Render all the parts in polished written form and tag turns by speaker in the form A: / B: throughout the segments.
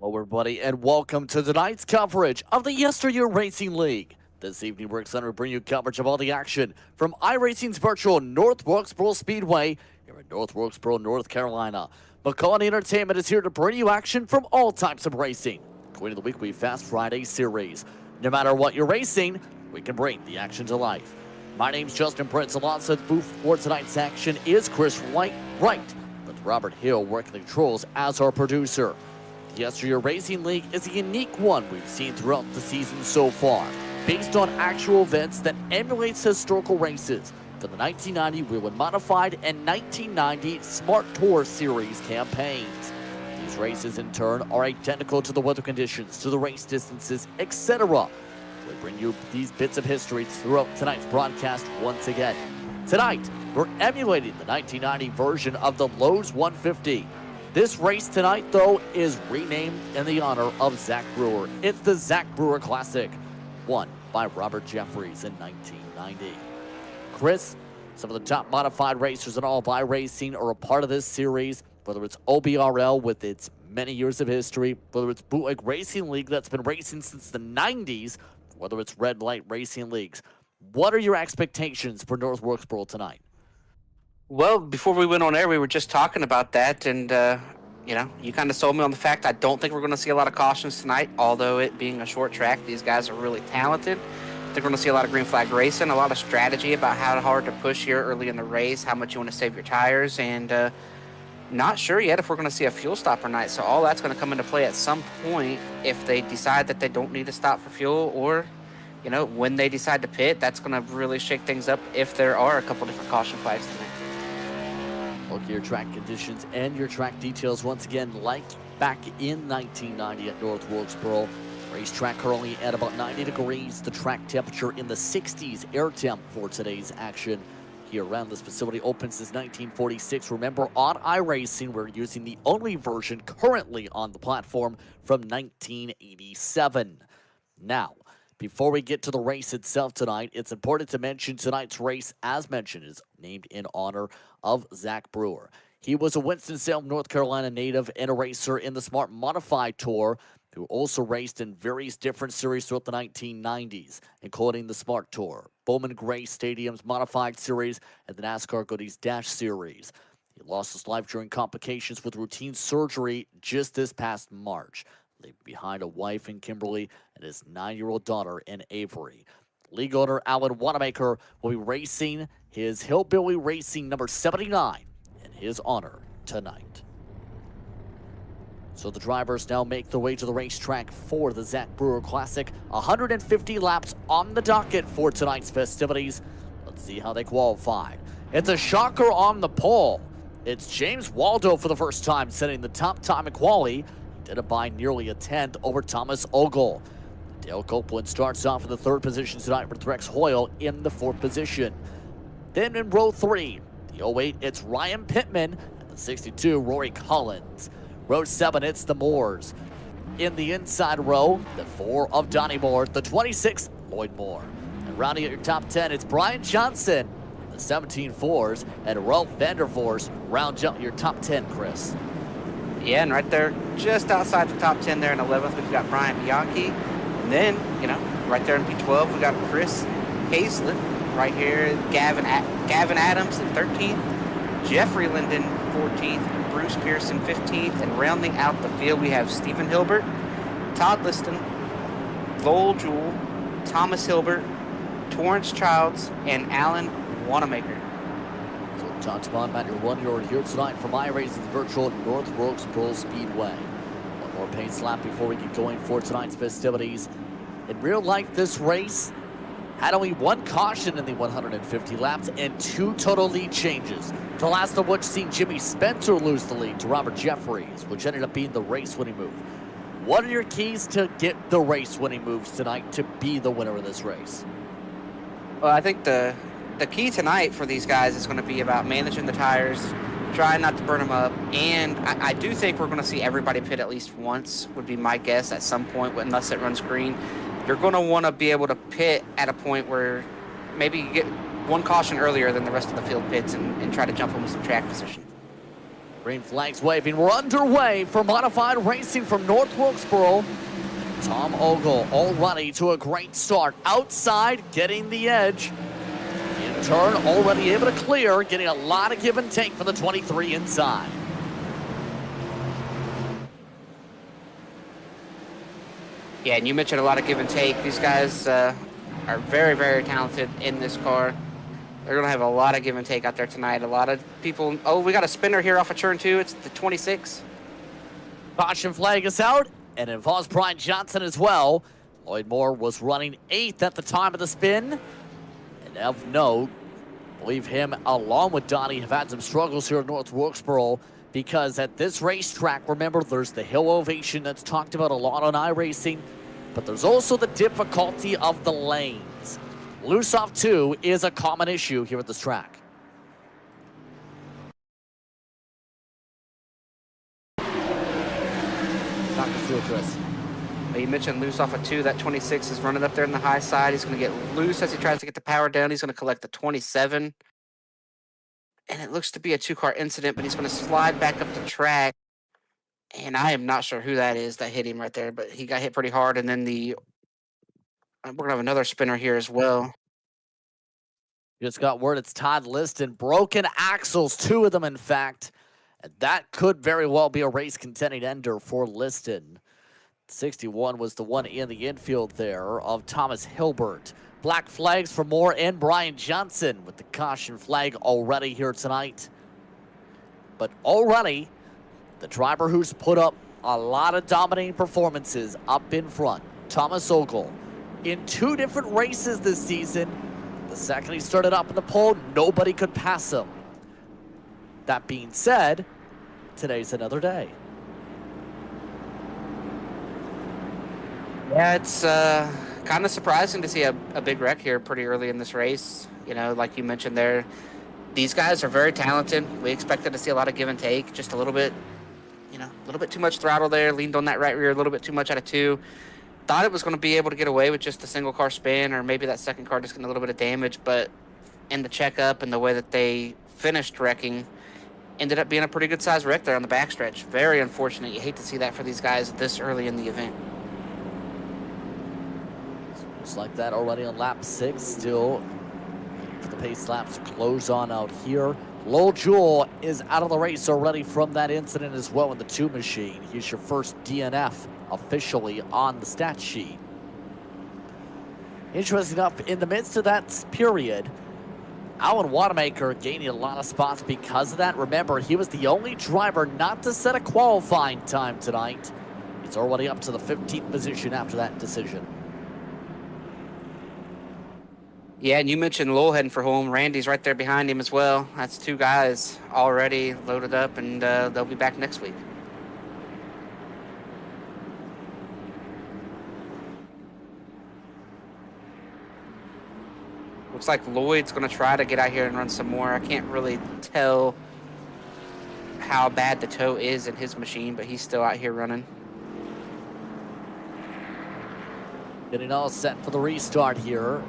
A: Hello, everybody, and welcome to tonight's coverage of the YesterYear Racing League. This evening, we're excited to bring you coverage of all the action from iRacing's virtual North Wilkesboro Speedway here in North Wilkesboro, North Carolina. McCullough Entertainment is here to bring you action from all types of racing, including the weekly Fast Friday series. No matter what you're racing, we can bring the action to life. My name's Justin Prince. Alongside the booth for tonight's action is Chris Wright, with Robert Hill working the controls as our producer. The YesterYear Racing League is a unique one we've seen throughout the season so far, based on actual events that emulates historical races for the 1990 Wheel & Modified and 1990 Smart Tour Series campaigns. These races, in turn, are identical to the weather conditions, to the race distances, etc. We bring you these bits of history throughout tonight's broadcast once again. Tonight, we're emulating the 1990 version of the Lowe's 150. This race tonight, though, is renamed in the honor of Zach Brewer. It's the Zach Brewer Classic, won by Robert Jeffries in 1990. Chris, some of the top modified racers in all of iRacing are a part of this series, whether it's OBRL with its many years of history, whether it's Bootleg Racing League that's been racing since the 90s, whether it's Red Light Racing Leagues. What are your expectations for North Wilkesboro tonight?
B: Well, before we went on air, we were just talking about that, and, you kind of sold me on the fact I don't think we're going to see a lot of cautions tonight, although it being a short track, these guys are really talented. I think we're going to see a lot of green flag racing, a lot of strategy about how hard to push here early in the race, how much you want to save your tires, and not sure yet if we're going to see a fuel stop or not, so all that's going to come into play at some point if they decide that they don't need to stop for fuel, or when they decide to pit. That's going to really shake things up if there are a couple different caution flags tonight.
A: Look at your track conditions and your track details once again, like back in 1990 at North Wilkesboro. Racetrack currently at about 90 degrees. The track temperature in the 60s. Air temp for today's action here around this facility opens since 1946. Remember, on iRacing, we're using the only version currently on the platform from 1987. Now, before we get to the race itself tonight, it's important to mention tonight's race, as mentioned, is named in honor of Zach Brewer. He was a Winston-Salem, North Carolina native and a racer in the Smart Modified Tour, who also raced in various different series throughout the 1990s, including the Smart Tour, Bowman Gray Stadium's Modified Series, and the NASCAR Goodies Dash Series. He lost his life during complications with routine surgery just this past March, leaving behind a wife in Kimberly and his 9-year-old daughter in Avery. League owner Alan Wanamaker will be racing his Hillbilly Racing number 79 in his honor tonight. So the drivers now make their way to the racetrack for the Zach Brewer Classic. 150 laps on the docket for tonight's festivities. Let's see how they qualify. It's a shocker on the pole. It's James Waldo for the first time setting the top time in quali. Did it by nearly a tenth over Thomas Ogle. Dale Copeland starts off in the third position tonight with Rex Hoyle in the fourth position. Then in row 3, the 08, it's Ryan Pittman, and the 62, Rory Collins. Row 7, it's the Moores. In the inside row, the 4 of Donnie Moore, the 26, Lloyd Moore. And rounding at your top 10, it's Brian Johnson, the 17 Fours, and Ralph Vandervoors rounds out your top 10, Chris.
B: Yeah, and right there, just outside the top 10 there in 11th, we've got Brian Bianchi. And then, right there in P12, we got Chris Hazlett. Right here, Gavin Adams in 13th. Jeffrey Linden, 14th. Bruce Pearson, 15th. And rounding out the field, we have Stephen Hilbert, Todd Liston, Lowell Jewell, Thomas Hilbert, Torrance Childs, and Alan Wanamaker.
A: Talks about your 1-yard here tonight from iRacing's virtual North Wilkesboro Speedway. One more pace lap before we get going for tonight's festivities. In real life, this race had only one caution in the 150 laps and 2 total lead changes. The last of which seen Jimmy Spencer lose the lead to Robert Jeffries, which ended up being the race-winning move. What are your keys to get the race-winning moves tonight to be the winner of this race?
B: Well, I think the key tonight for these guys is going to be about managing the tires, trying not to burn them up, and I do think we're going to see everybody pit at least once, would be my guess, at some point, unless it runs green. You're going to want to be able to pit at a point where maybe you get one caution earlier than the rest of the field pits and try to jump them with some track position.
A: Green flags waving. We're underway for modified racing from North Wilkesboro. Tom Ogle already to a great start. Outside, getting the edge. In turn, already able to clear, getting a lot of give and take for the 23 inside.
B: Yeah, and you mentioned a lot of give and take. These guys are very, very talented in this car. They're going to have a lot of give and take out there tonight. A lot of people... Oh, we got a spinner here off of turn 2. It's the 26.
A: Caution flag is out, and it involves Brian Johnson as well. Lloyd Moore was running 8th at the time of the spin. And of note, I believe him along with Donnie have had some struggles here at North Wilkesboro, because at this racetrack, remember, there's the hill ovation that's talked about a lot on iRacing, but there's also the difficulty of the lanes. Loose off 2 is a common issue here at this track. Talk us through it, Chris.
B: You mentioned loose off of 2. That 26 is running up there in the high side. He's going to get loose as he tries to get the power down. He's going to collect the 27. And it looks to be a 2-car incident, but he's going to slide back up the track. And I am not sure who that is that hit him right there, but he got hit pretty hard. And then we're going to have another spinner here as well.
A: Just got word it's Todd Liston. Broken axles, 2 of them, in fact. And that could very well be a race contending ender for Liston. 61 was the one in the infield there of Thomas Hilbert. Black flags for Moore and Brian Johnson with the caution flag already here tonight. But already, the driver who's put up a lot of dominating performances up in front, Thomas Ogle, in 2 different races this season. The second he started up in the pole, nobody could pass him. That being said, today's another day.
B: Yeah, it's kind of surprising to see a big wreck here pretty early in this race. You know, like you mentioned there, these guys are very talented. We expected to see a lot of give and take, just a little bit, a little bit too much throttle there, leaned on that right rear a little bit too much out of 2. Thought it was going to be able to get away with just a single car spin, or maybe that second car just getting a little bit of damage, but in the checkup and the way that they finished wrecking, ended up being a pretty good sized wreck there on the backstretch. Very unfortunate. You hate to see that for these guys this early in the event.
A: Just like that already on lap 6, still for the pace laps to close on out here. Lowell Jewell is out of the race already from that incident as well in the 2 machine. He's your first DNF officially on the stat sheet. Interesting enough, in the midst of that period, Alan Wanamaker gaining a lot of spots because of that. Remember, he was the only driver not to set a qualifying time tonight. He's already up to the 15th position after that decision.
B: Yeah, and you mentioned Lowell heading for home. Randy's right there behind him as well. That's 2 guys already loaded up, and they'll be back next week. Looks like Lloyd's going to try to get out here and run some more. I can't really tell how bad the tow is in his machine, but he's still out here running.
A: Getting all set for the restart here.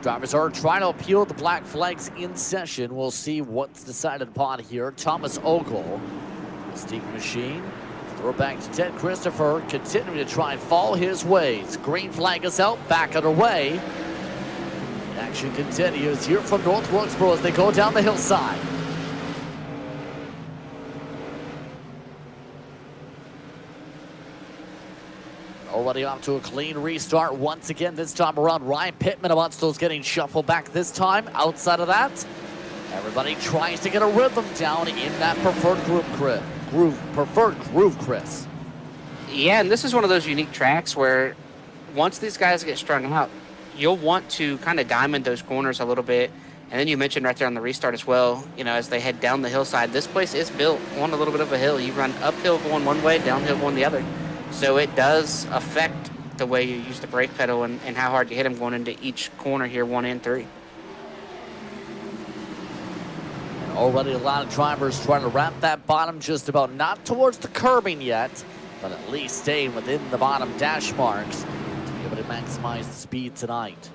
A: Drivers are trying to appeal the black flags in session. We'll see what's decided upon here. Thomas Ogle, steep machine. Throw back to Ted Christopher, continuing to try and follow his ways. Green flag is out, back underway. Action continues here from North Wilkesboro as they go down the hillside. Already off to a clean restart once again, this time around. Ryan Pittman amongst those getting shuffled back this time. Outside of that, everybody tries to get a rhythm down in that preferred groove, Chris.
B: Yeah, and this is one of those unique tracks where once these guys get strung out, you'll want to kind of diamond those corners a little bit. And then you mentioned right there on the restart as well, as they head down the hillside, this place is built on a little bit of a hill. You run uphill going one way, downhill going the other. So it does affect the way you use the brake pedal and how hard you hit them going into each corner here, 1 and 3.
A: And already a lot of drivers trying to wrap that bottom just about, not towards the curbing yet, but at least staying within the bottom dash marks to be able to maximize the speed tonight.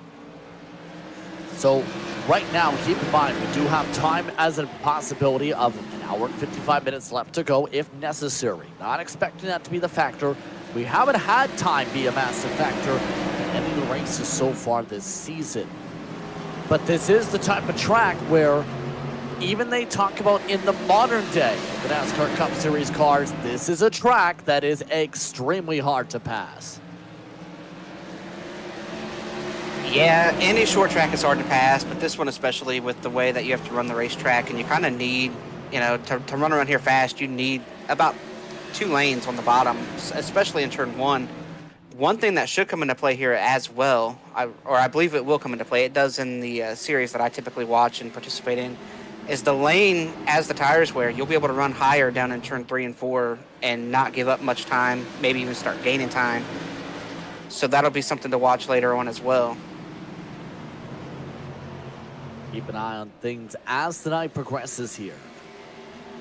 A: So right now, keep in mind, we do have time as a possibility of 1 hour and 55 minutes left to go if necessary. Not expecting that to be the factor. We haven't had time be a massive factor in any of the races so far this season. But this is the type of track where even they talk about in the modern day, the NASCAR Cup Series cars, this is a track that is extremely hard to pass.
B: Yeah, any short track is hard to pass, but this one especially with the way that you have to run the racetrack, and you kind of need, to run around here fast, you need about 2 lanes on the bottom, especially in turn 1. One thing that should come into play here as well, I believe it will come into play, it does in the series that I typically watch and participate in, is the lane as the tires wear. You'll be able to run higher down in turn 3 and 4 and not give up much time, maybe even start gaining time. So that'll be something to watch later on as well.
A: Keep an eye on things as the night progresses here.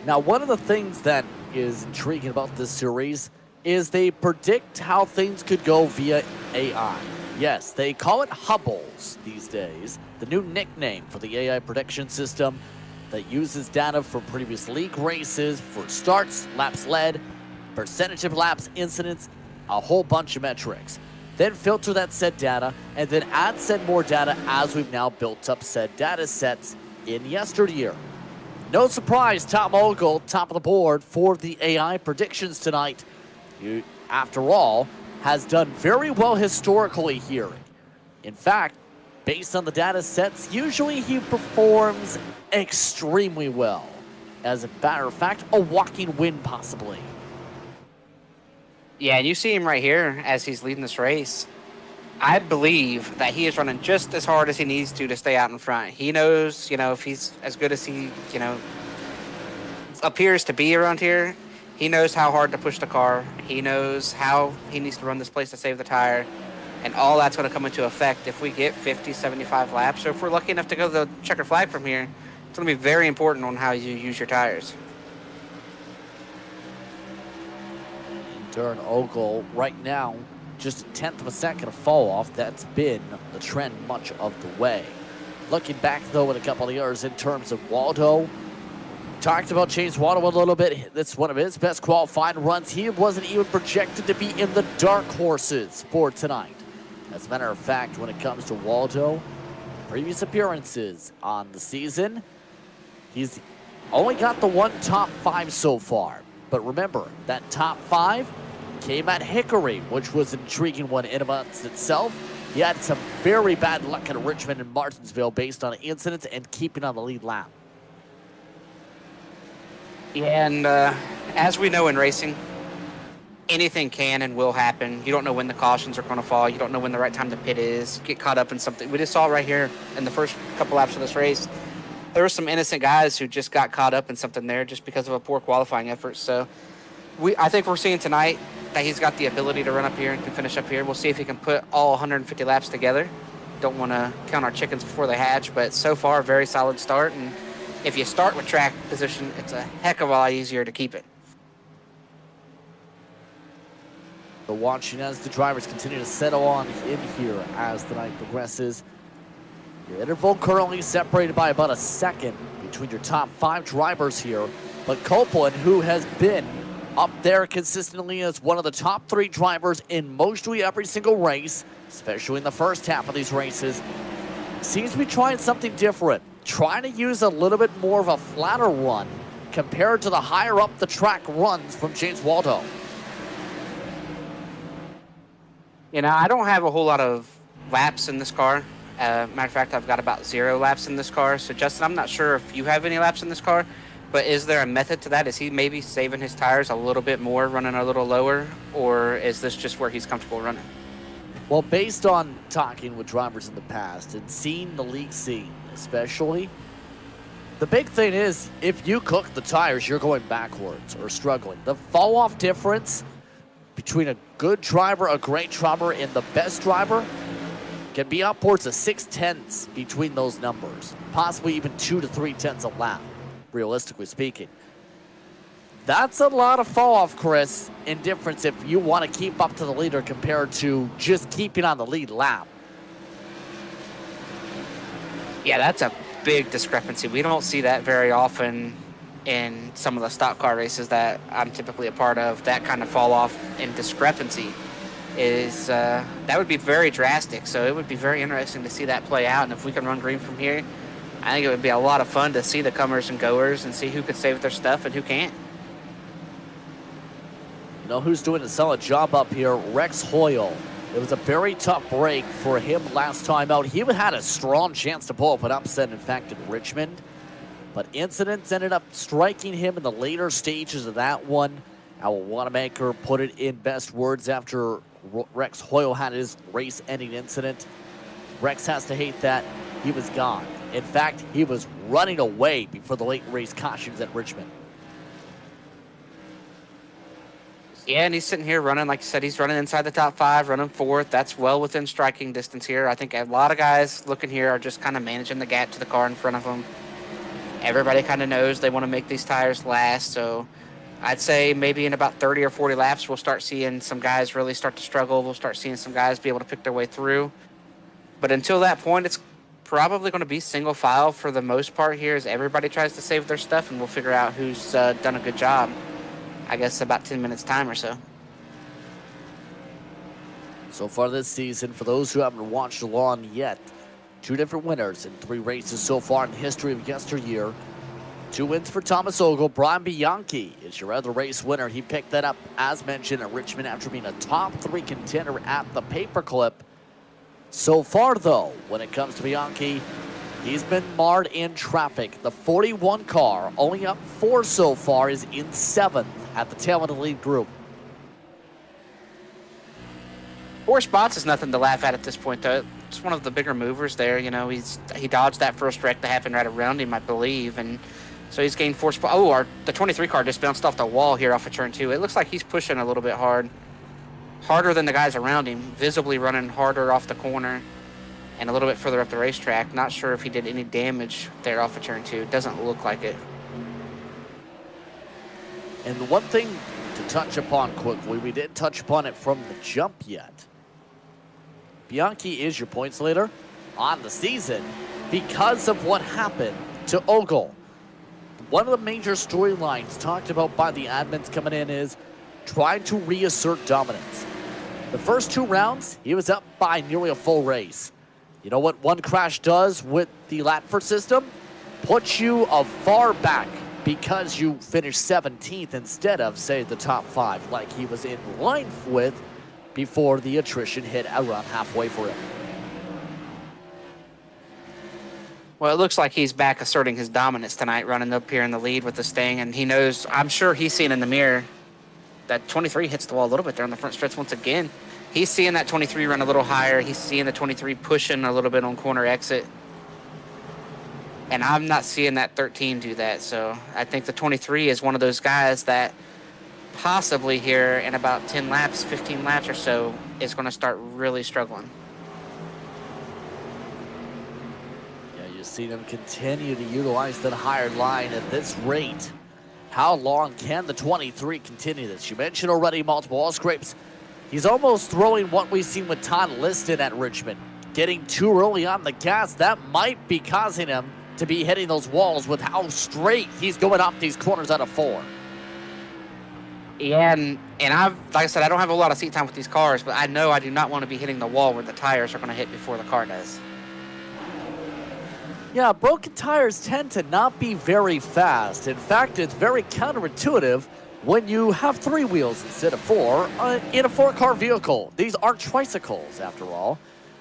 A: Now, one of the things that is intriguing about this series is they predict how things could go via AI. Yes, they call it Hubbles these days, the new nickname for the AI prediction system that uses data from previous league races for starts, laps led, percentage of laps, incidents, a whole bunch of metrics. Then filter that said data, and then add said more data as we've now built up said data sets in YesterYear. No surprise, Tom Ogle, top of the board for the AI predictions tonight. After all, has done very well historically here. In fact, based on the data sets, usually he performs extremely well. As a matter of fact, a walking win possibly.
B: Yeah, and you see him right here as he's leading this race. I believe that he is running just as hard as he needs to stay out in front. He knows, if he's as good as he, appears to be around here, he knows how hard to push the car. He knows how he needs to run this place to save the tire. And all that's going to come into effect if we get 50, 75 laps. So if we're lucky enough to go to the checkered flag from here, it's going to be very important on how you use your tires.
A: Darren Ogle right now, just 1/10 of a second of fall off. That's been the trend much of the way. Looking back though at a couple of years in terms of Waldo, talked about James Waldo a little bit. That's one of his best qualifying runs. He wasn't even projected to be in the dark horses for tonight. As a matter of fact, when it comes to Waldo, previous appearances on the season, he's only got the 1 top 5 so far. But remember, that top 5 came at Hickory, which was an intriguing one in amongst itself. He had some very bad luck at Richmond and Martinsville based on incidents and keeping on the lead lap.
B: Yeah, and as we know in racing, anything can and will happen. You don't know when the cautions are going to fall. You don't know when the right time to pit is. Get caught up in something. We just saw right here in the first couple laps of this race, there were some innocent guys who just got caught up in something there just because of a poor qualifying effort. So I think we're seeing tonight that he's got the ability to run up here and can finish up here. We'll see if he can put all 150 laps together. Don't want to count our chickens before they hatch, but so far, a very solid start. And if you start with track position, it's a heck of a lot easier to keep it.
A: So watching as the drivers continue to settle on in here as the night progresses. Your interval currently separated by about a second between your top 5 drivers here. But Copeland, who has been up there consistently as one of the top 3 drivers in mostly every single race, especially in the first half of these races, seems to be trying something different. Trying to use a little bit more of a flatter run compared to the higher up the track runs from James Waldo.
B: I don't have a whole lot of laps in this car. Matter of fact, I've got about 0 laps in this car. So, Justin, I'm not sure if you have any laps in this car, but is there a method to that? Is he maybe saving his tires a little bit more, running a little lower, or is this just where he's comfortable running?
A: Well, based on talking with drivers in the past and seeing the league scene, especially, the big thing is if you cook the tires, you're going backwards or struggling. The fall-off difference between a good driver, a great driver, and the best driver can be upwards of 6/10 between those numbers, possibly even 2 to 3 tenths a lap, realistically speaking. That's a lot of fall off, Chris, in difference if you want to keep up to the leader compared to just keeping on the lead lap.
B: Yeah, that's a big discrepancy. We don't see that very often in some of the stock car races that I'm typically a part of. That kind of fall off in discrepancy is that would be very drastic. So it would be very interesting to see that play out. And if we can run green from here, I think it would be a lot of fun to see the comers and goers and see who could save their stuff and who can't.
A: You know who's doing a solid job up here? Rex Hoyle. It was a very tough break for him last time out. He had a strong chance to pull up an upset, in fact, in Richmond. But incidents ended up striking him in the later stages of that one. Our Wanamaker put it in best words after Rex Hoyle had his race-ending incident. Rex has to hate that. He was gone. In fact, he was running away before the late race cautions at Richmond.
B: Yeah, and he's sitting here running, like you said, he's running inside the top 5, running 4th. That's well within striking distance here. I think a lot of guys looking here are just kind of managing the gap to the car in front of them. Everybody kind of knows they want to make these tires last, so I'd say maybe in about 30 or 40 laps, we'll start seeing some guys really start to struggle. We'll start seeing some guys be able to pick their way through. But until that point, it's probably going to be single file for the most part here as everybody tries to save their stuff, and we'll figure out who's done a good job. I guess about 10 minutes time or so.
A: So far this season, for those who haven't watched along yet, 2 different winners in 3 races so far in the history of YesterYear. 2 wins for Thomas Ogle. Brian Bianchi is your other race winner. He picked that up, as mentioned, at Richmond after being a top 3 contender at the paperclip. So far, though, when it comes to Bianchi, he's been marred in traffic. The 41 car, only up 4 so far, is in 7th at the tail of the lead group.
B: 4 spots is nothing to laugh at this point, though. It's one of the bigger movers there. You know, he dodged that first wreck that happened right around him, I believe, and so he's gained 4 spots. Oh, the 23 car just bounced off the wall here off of turn 2. It looks like he's pushing a little bit harder than the guys around him, visibly running harder off the corner and a little bit further up the racetrack. Not sure if he did any damage there off of turn 2. Doesn't look like it.
A: And the one thing to touch upon quickly, we didn't touch upon it from the jump yet. Bianchi is your points leader on the season because of what happened to Ogle. One of the major storylines talked about by the admins coming in is trying to reassert dominance. The first 2 rounds, he was up by nearly a full race. You know what one crash does with the Latford system? Puts you a far back because you finished 17th instead of, say, the top 5, like he was in line with before the attrition hit around halfway for him.
B: Well, it looks like he's back asserting his dominance tonight, running up here in the lead with this thing, and he knows, I'm sure he's seeing in the mirror that 23 hits the wall a little bit there on the front stretch once again. He's seeing that 23 run a little higher. He's seeing the 23 pushing a little bit on corner exit. And I'm not seeing that 13 do that. So I think the 23 is one of those guys that possibly here in about 10 laps, 15 laps or so, is going to start really struggling.
A: Yeah, you see them continue to utilize that higher line at this rate. How long can the 23 continue this? You mentioned already multiple wall scrapes. He's almost throwing what we've seen with Todd Liston at Richmond. Getting too early on the gas, that might be causing him to be hitting those walls with how straight he's going off these corners out of 4.
B: Yeah, and like I said, I don't have a lot of seat time with these cars, but I know I do not want to be hitting the wall where the tires are going to hit before the car does.
A: Yeah, broken tires tend to not be very fast. In fact, it's very counterintuitive when you have 3 wheels instead of 4 in a 4-car vehicle. These aren't tricycles, after all.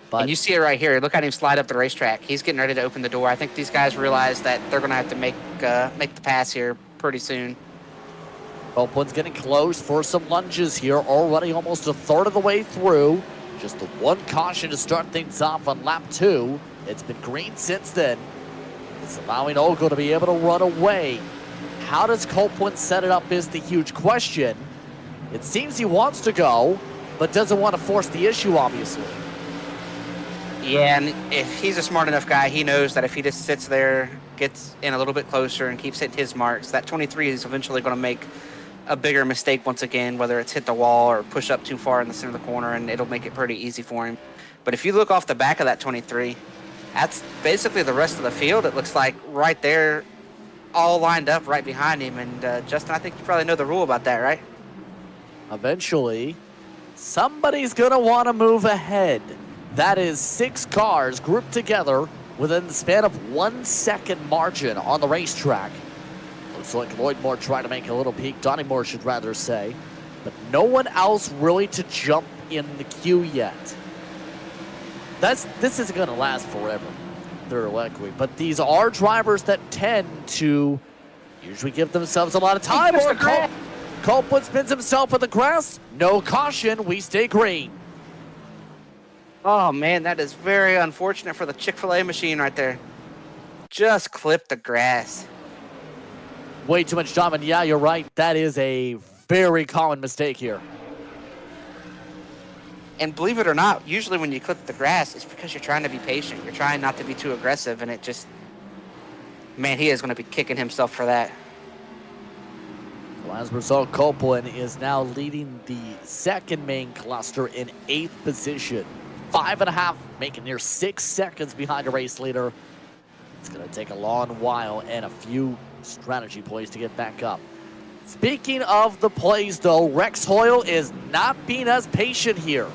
A: But
B: and you see it right here. Look at him slide up the racetrack. He's getting ready to open the door. I think these guys realize that they're going to have to make the pass here pretty soon.
A: Oakland's getting close for some lunges here. Already almost a third of the way through. Just the one caution to start things off on lap 2. It's been green since then. It's allowing Ogle to be able to run away. How does Copeland set it up is the huge question. It seems he wants to go, but doesn't want to force the issue, obviously.
B: Yeah, and if he's a smart enough guy, he knows that if he just sits there, gets in a little bit closer, and keeps hitting his marks, that 23 is eventually going to make a bigger mistake once again, whether it's hit the wall or push up too far in the center of the corner, and it'll make it pretty easy for him. But if you look off the back of that 23, that's basically the rest of the field. It looks like right there, all lined up right behind him. And Justin, I think you probably know the rule about that, right?
A: Eventually, somebody's going to want to move ahead. That is 6 cars grouped together within the span of 1 second margin on the racetrack. Looks like Lloyd Moore trying to make a little peek. Donnie Moore should rather say. But no one else really to jump in the queue yet. This isn't going to last forever, theoretically. But these are drivers that tend to usually give themselves a lot of time. Copeland spins himself in the grass. No caution. We stay green.
B: Oh, man, that is very unfortunate for the Chick-fil-A machine right there. Just clipped the grass.
A: Way too much time, and yeah, you're right. That is a very common mistake here.
B: And believe it or not, usually when you clip the grass, it's because you're trying to be patient. You're trying not to be too aggressive, and it just... Man, he is going to be kicking himself for that.
A: Well, as a result, Copeland is now leading the second main cluster in 8th position. 5.5, making near 6 seconds behind a race leader. It's going to take a long while and a few strategy plays to get back up. Speaking of the plays, though, Rex Hoyle is not being as patient here.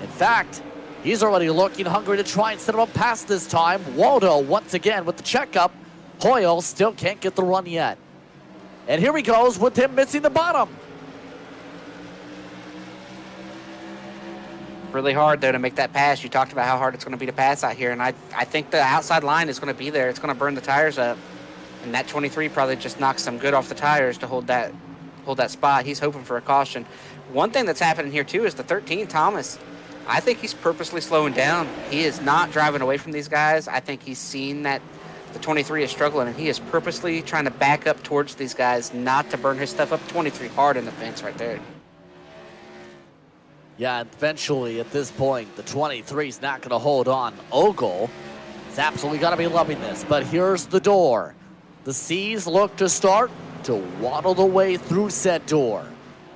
A: In fact, he's already looking hungry to try and set him up past this time. Waldo, once again, with the checkup. Hoyle still can't get the run yet. And here he goes with him missing the bottom.
B: Really hard, though, to make that pass. You talked about how hard it's going to be to pass out here, and I think the outside line is going to be there. It's going to burn the tires up. And that 23 probably just knocks some good off the tires to hold that spot. He's hoping for a caution. One thing that's happening here, too, is the 13, Thomas. I think he's purposely slowing down. He is not driving away from these guys. I think he's seen that the 23 is struggling, and he is purposely trying to back up towards these guys, not to burn his stuff up. 23 hard in the fence right there.
A: Yeah, eventually, at this point, the 23 is not going to hold on. Ogle is absolutely going to be loving this, but here's the door. The C's look to start to waddle the way through said door.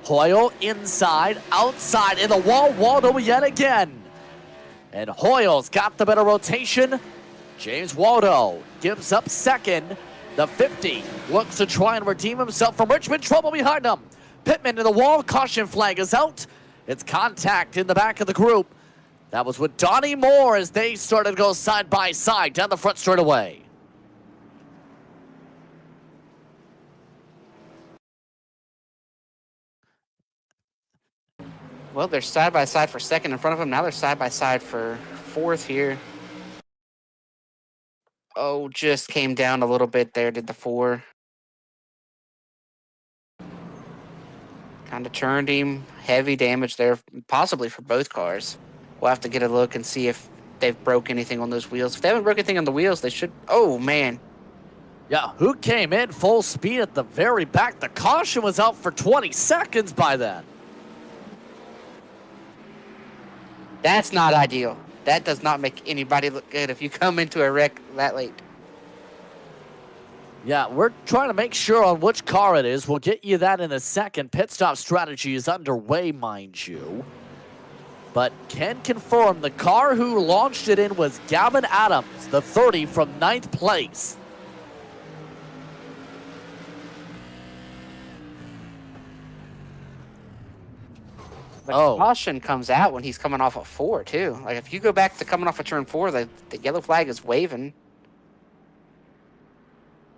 A: Hoyle inside, outside, in the wall, Waldo yet again. And Hoyle's got the better rotation. James Waldo gives up second. The 50 looks to try and redeem himself from Richmond. Trouble behind him. Pittman in the wall, caution flag is out. It's contact in the back of the group. That was with Donnie Moore as they started to go side by side down the front straightaway.
B: Well, they're side by side for second in front of him. Now they're side by side for fourth here. Oh, just came down a little bit there, did the 4. Kind of churned him. Heavy damage there, possibly for both cars. We'll have to get a look and see if they've broke anything on those wheels. If they haven't broke anything on the wheels, they should... Oh, man.
A: Yeah, who came in full speed at the very back? The caution was out for 20 seconds by then.
B: That's not ideal. That does not make anybody look good if you come into a wreck that late.
A: Yeah, we're trying to make sure on which car it is. We'll get you that in a second. Pit stop strategy is underway, mind you. But can confirm the car who launched it in was Gavin Adams, the 30 from 9th place.
B: The caution comes out when he's coming off a 4, too. Like, if you go back to coming off of turn 4, the yellow flag is waving.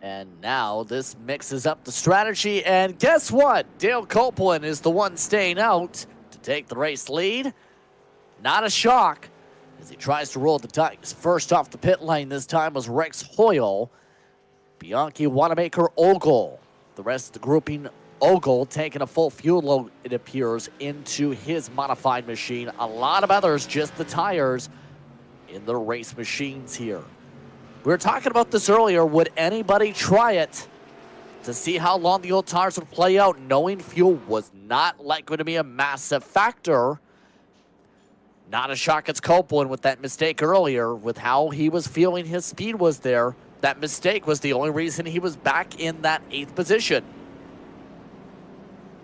A: And now this mixes up the strategy. And guess what? Dale Copeland is the one staying out to take the race lead. Not a shock as he tries to roll the dice. First off the pit lane this time was Rex Hoyle. Bianchi, Wanamaker, Ogle. The rest of the grouping Ogle taking a full fuel load, it appears, into his modified machine. A lot of others, just the tires in the race machines here. We were talking about this earlier. Would anybody try it to see how long the old tires would play out, knowing fuel was not likely to be a massive factor? Not a shock it's Copeland with that mistake earlier, with how he was feeling his speed was there. That mistake was the only reason he was back in that 8th position.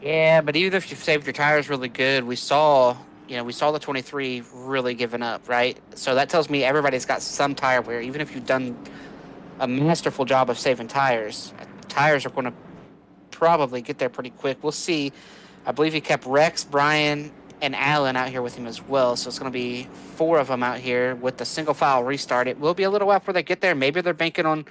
B: Yeah, but even if you saved your tires really good, we saw the 23 really giving up, right? So that tells me everybody's got some tire wear. Even if you've done a masterful job of saving tires, tires are going to probably get there pretty quick. We'll see. I believe he kept Rex, Brian, and Allen out here with him as well. So it's going to be 4 of them out here with the single file restart. It will be a little while before they get there. Maybe they're banking on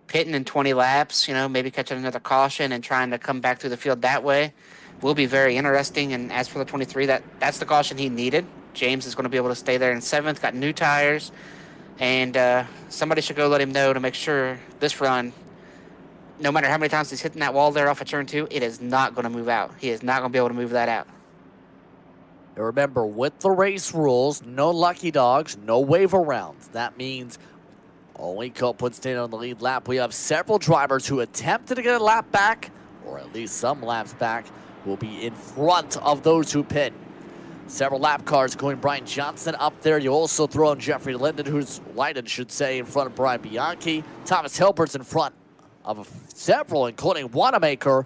B: pitting in 20 laps, maybe catching another caution and trying to come back through the field that way. Will be very interesting. And as for the 23, that's the caution he needed. James is going to be able to stay there in 7th, got new tires. And somebody should go let him know to make sure this run, no matter how many times he's hitting that wall there off of turn 2, it is not going to move out. He is not going to be able to move that out.
A: And remember, with the race rules, no lucky dogs, no wave rounds. That means only Copeland staying on the lead lap. We have several drivers who attempted to get a lap back, or at least some laps back, will be in front of those who pit. Several lap cars going. Brian Johnson up there. You also throw in Jeffrey Linden, Leiden should say, in front of Brian Bianchi. Thomas Hilbert's in front of several, including Wanamaker.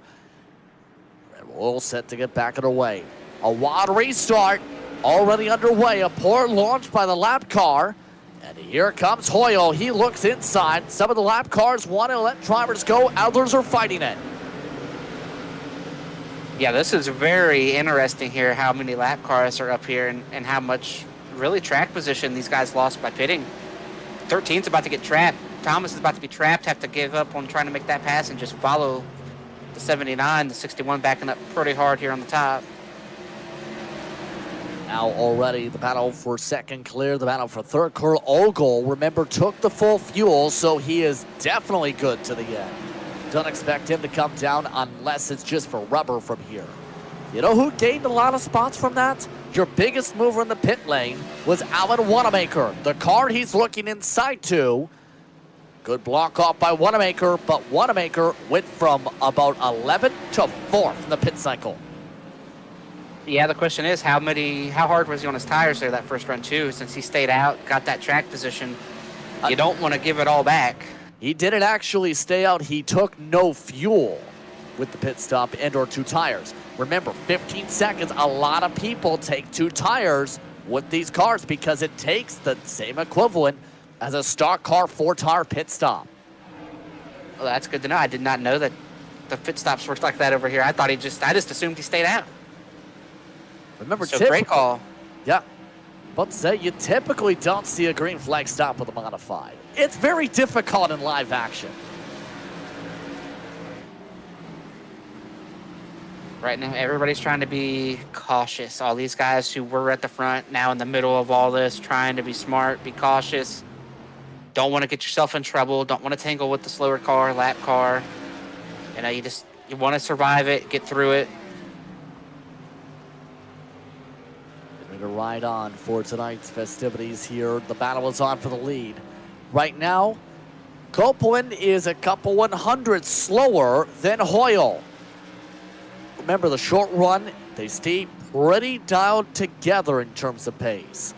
A: And we're all set to get back underway. A wild restart already underway. A poor launch by the lap car. And here comes Hoyle. He looks inside. Some of the lap cars want to let drivers go. Others are fighting it.
B: Yeah, this is very interesting here, how many lap cars are up here and how much really track position these guys lost by pitting. 13's about to get trapped. Thomas is about to be trapped, have to give up on trying to make that pass and just follow the 79, the 61 backing up pretty hard here on the top.
A: Now already the battle for second clear, the battle for third clear. Ogle, remember, took the full fuel, so he is definitely good to the end. Don't expect him to come down unless it's just for rubber from here. You know who gained a lot of spots from that? Your biggest mover in the pit lane was Alan Wanamaker. The car he's looking inside to. Good block off by Wanamaker, but Wanamaker went from about 11 to 4th in the pit cycle.
B: Yeah, the question is how hard was he on his tires there that first run too, since he stayed out, got that track position. You don't want to give it all back.
A: He didn't actually stay out. He took no fuel with the pit stop and or 2 tires. Remember, 15 seconds, a lot of people take 2 tires with these cars because it takes the same equivalent as a stock car 4-tire pit stop.
B: Well, that's good to know. I did not know that the pit stops worked like that over here. I just assumed he stayed out.
A: Remember,
B: so great call.
A: Yeah. But say you typically don't see a green flag stop with a modified. It's very difficult in live action.
B: Right now, everybody's trying to be cautious. All these guys who were at the front, now in the middle of all this, trying to be smart, be cautious. Don't want to get yourself in trouble. Don't want to tangle with the slower car, lap car. You want to survive it, get through it.
A: To ride on for tonight's festivities here. The battle is on for the lead. Right now, Copeland is a couple 100 slower than Hoyle. Remember, the short run, they stay pretty dialed together in terms of pace.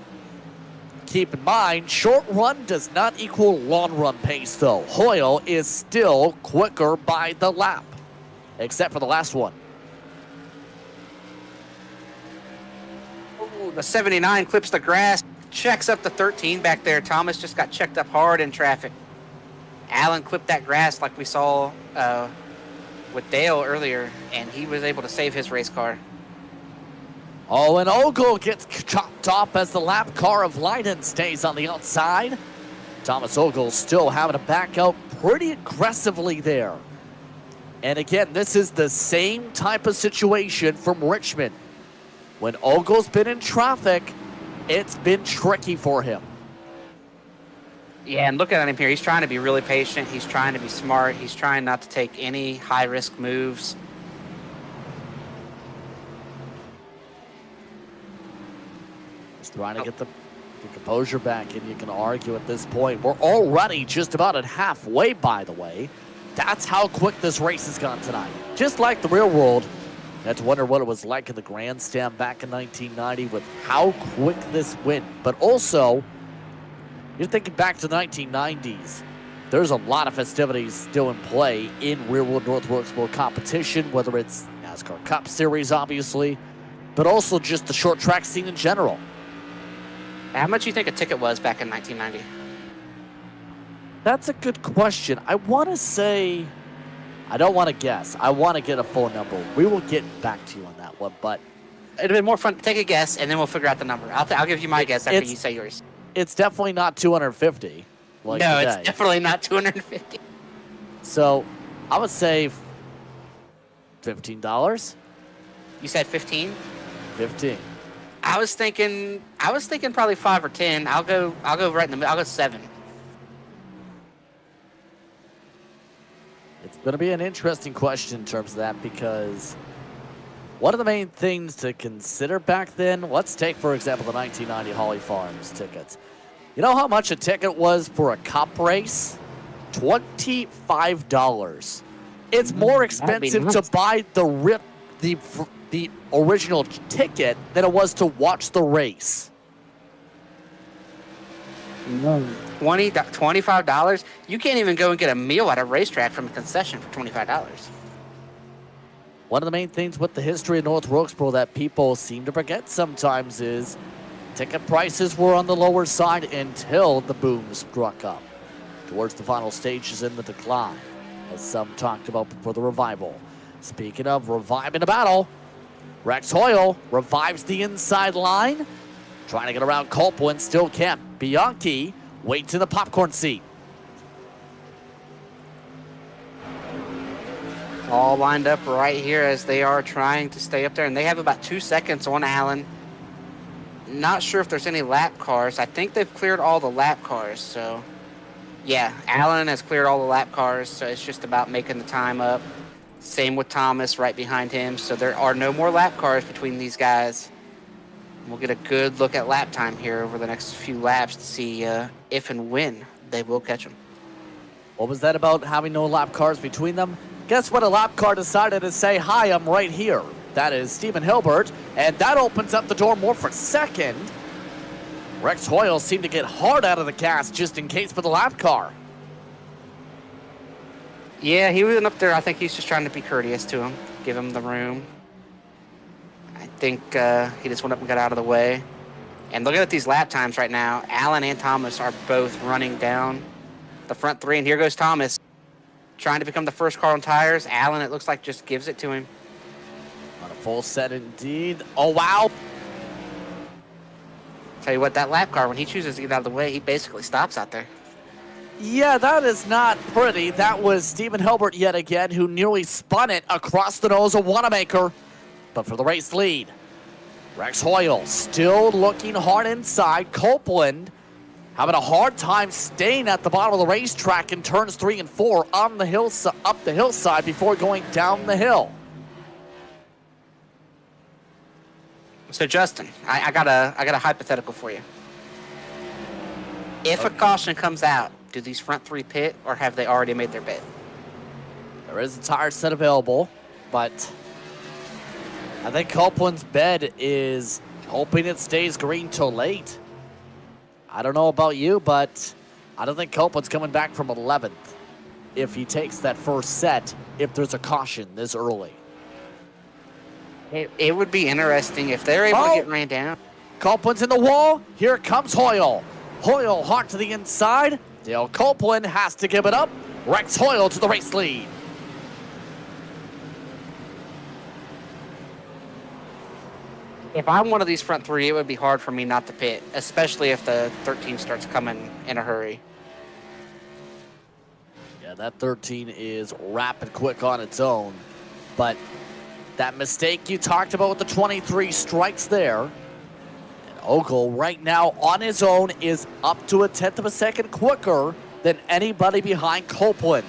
A: Keep in mind, short run does not equal long run pace, though. Hoyle is still quicker by the lap, except for the last one.
B: The 79 clips the grass, checks up the 13 back there. Thomas just got checked up hard in traffic. Allen clipped that grass like we saw with Dale earlier, and he was able to save his race car.
A: Oh, and Ogle gets chopped off as the lap car of Leiden stays on the outside. Thomas Ogle still having to back out pretty aggressively there. And again, this is the same type of situation from Richmond. When Ogle's been in traffic, it's been tricky for him.
B: Yeah, and looking at him here, he's trying to be really patient. He's trying to be smart. He's trying not to take any high-risk moves.
A: trying to get the composure back, and you can argue at this point. We're already just about at halfway, by the way. That's how quick this race has gone tonight. Just like the real world. You had to wonder what it was like in the grandstand back in 1990 with how quick this went. But also, you're thinking back to the 1990s. There's a lot of festivities still in play in real-world North Wilkesboro competition, whether it's NASCAR Cup Series, obviously, but also just the short track scene in general.
B: How much do you think a ticket was back in 1990?
A: That's a good question. I want to say, I don't want to guess. I want to get a full number. We will get back to you on that one, but
B: it'd been more fun to take a guess, and then we'll figure out the number. I'll give you my guess after you say yours.
A: It's definitely not 250. Like
B: no,
A: today.
B: It's definitely not 250.
A: So, I would say $15.
B: You said 15?
A: 15.
B: I was thinking probably 5 or 10. I'll go right in the middle. I'll go 7.
A: It's going to be an interesting question in terms of that, because one of the main things to consider back then, let's take, for example, the 1990 Holly Farms tickets. You know how much a ticket was for a cup race? $25. It's more expensive to buy the original ticket than it was to watch the race.
B: $25? You can't even go and get a meal at a racetrack from a concession for $25.
A: One of the main things with the history of North Wilkesboro that people seem to forget sometimes is ticket prices were on the lower side until the boom struck up towards the final stages in the decline, as some talked about before the revival. Speaking of reviving a battle, Rex Hoyle revives the inside line, trying to get around Copeland, still can't. Bianchi waits in the popcorn seat.
B: All lined up right here as they are trying to stay up there, and they have about 2 seconds on Allen. Not sure if there's any lap cars. I think they've cleared all the lap cars, so yeah, Allen has cleared all the lap cars, so it's just about making the time up. Same with Thomas right behind him, so there are no more lap cars between these guys. We'll get a good look at lap time here over the next few laps to see if and when they will catch them.
A: What was that about having no lap cars between them? Guess what? A lap car decided to say, hi, I'm right here. That is Stephen Hilbert, and that opens up the door more for second. Rex Hoyle seemed to get hard out of the gas just in case for the lap car.
B: Yeah, he went up there. I think he's just trying to be courteous to him, give him the room. I think he just went up and got out of the way. And looking at these lap times right now, Allen and Thomas are both running down the front three. And here goes Thomas, trying to become the first car on tires. Allen, it looks like, just gives it to him.
A: On a full set indeed. Oh, wow.
B: Tell you what, that lap car, when he chooses to get out of the way, he basically stops out there.
A: Yeah, that is not pretty. That was Stephen Hilbert yet again, who nearly spun it across the nose of Wanamaker. But for the race lead, Rex Hoyle still looking hard inside. Copeland having a hard time staying at the bottom of the racetrack in turns 3 and 4 on the up the hillside before going down the hill.
B: So Justin, I got a hypothetical for you. If a caution comes out, do these front three pit, or have they already made their bid?
A: There is a tire set available, but I think Copeland's bed is hoping it stays green till late. I don't know about you, but I don't think Copeland's coming back from 11th if he takes that first set, if there's a caution this early.
B: It would be interesting if they're able to get ran down.
A: Copeland's in the wall. Here comes Hoyle. Hoyle hard to the inside. Dale Copeland has to give it up. Rex Hoyle to the race lead.
B: If I'm one of these front three, it would be hard for me not to pit, especially if the 13 starts coming in a hurry.
A: Yeah, that 13 is rapid quick on its own. But that mistake you talked about with the 23 strikes there. And Ogle right now on his own is up to a 1/10 of a second quicker than anybody behind Copeland.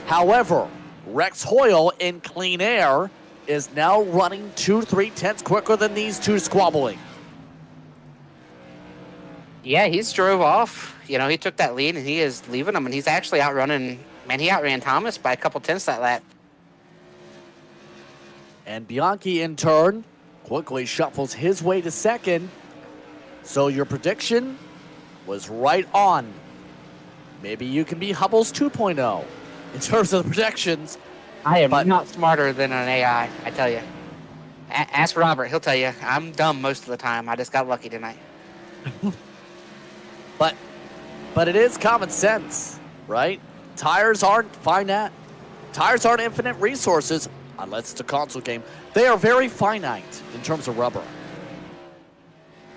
A: However, Rex Hoyle in clean air is now running 2 3/10 quicker than these two squabbling.
B: Yeah, he's drove off. He took that lead, and he is leaving him, and he's actually outrunning. Man, he outran Thomas by a couple tenths that lap.
A: And Bianchi, in turn, quickly shuffles his way to second. So your prediction was right on. Maybe you can be Hubble's 2.0 in terms of the predictions.
B: I am not smarter than an AI, I tell you. Ask Robert. He'll tell you. I'm dumb most of the time. I just got lucky tonight.
A: But it is common sense, right? Tires aren't finite. Tires aren't infinite resources, unless it's a console game. They are very finite in terms of rubber.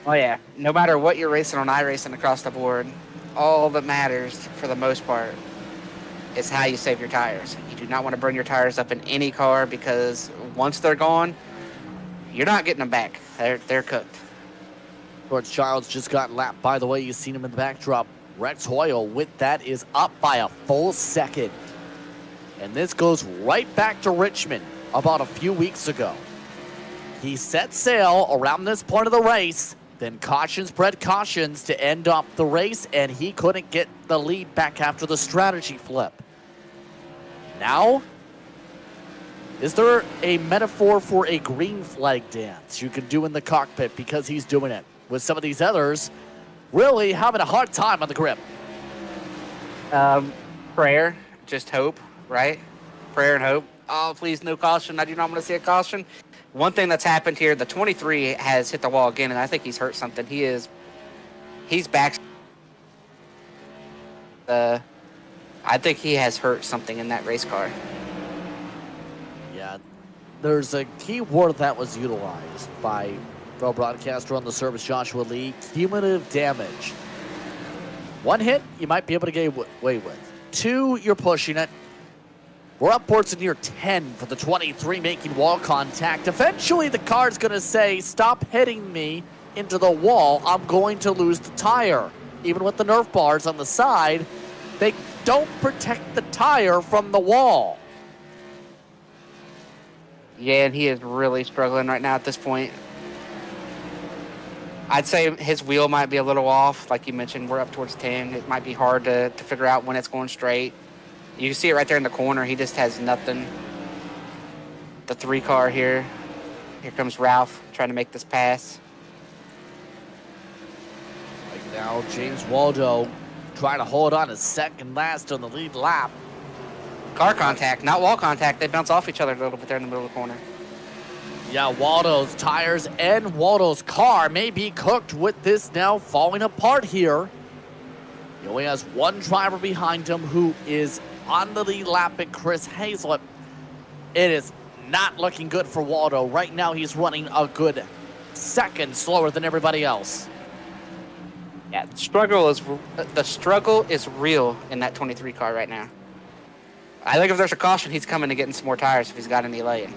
B: Oh, yeah. No matter what you're racing on iRacing across the board, all that matters, for the most part, is how you save your tires. You do not want to burn your tires up in any car, because once they're gone, you're not getting them back. They're cooked.
A: George Childs just got lapped. By the way, you've seen him in the backdrop. Rex Hoyle with that is up by a full second. And this goes right back to Richmond about a few weeks ago. He set sail around this point of the race, then cautions bred cautions to end up the race, and he couldn't get the lead back after the strategy flip. Now, is there a metaphor for a green flag dance you can do in the cockpit, because he's doing it with some of these others really having a hard time on the grip?
B: Prayer, just hope, right? Prayer and hope. Oh, please, no caution. I do not want to see a caution. One thing that's happened here, the 23 has hit the wall again, and I think he's hurt something. He's back. I think he has hurt something in that race car.
A: Yeah, there's a key word that was utilized by fellow broadcaster on the service, Joshua Lee: cumulative damage. One hit, you might be able to get away with. Two, you're pushing it. We're upwards of near 10 for the 23 making wall contact. Eventually, the car's going to say, stop hitting me into the wall. I'm going to lose the tire. Even with the Nerf bars on the side, they don't protect the tire from the wall.
B: Yeah, and he is really struggling right now at this point. I'd say his wheel might be a little off. Like you mentioned, we're up towards 10. It might be hard to figure out when it's going straight. You can see it right there in the corner. He just has nothing. The 3 car here. Here comes Ralph trying to make this pass.
A: Right now, James Waldo trying to hold on to second last on the lead lap.
B: Car contact, not wall contact. They bounce off each other a little bit there in the middle of the corner.
A: Yeah, Waldo's tires and Waldo's car may be cooked with this now falling apart here. He only has one driver behind him who is on the lead lap at Chris Hazlett. It is not looking good for Waldo. Right now he's running a good second slower than everybody else.
B: Yeah, the struggle is real in that 23 car right now. I think if there's a caution, he's coming to getting some more tires if he's got any laying.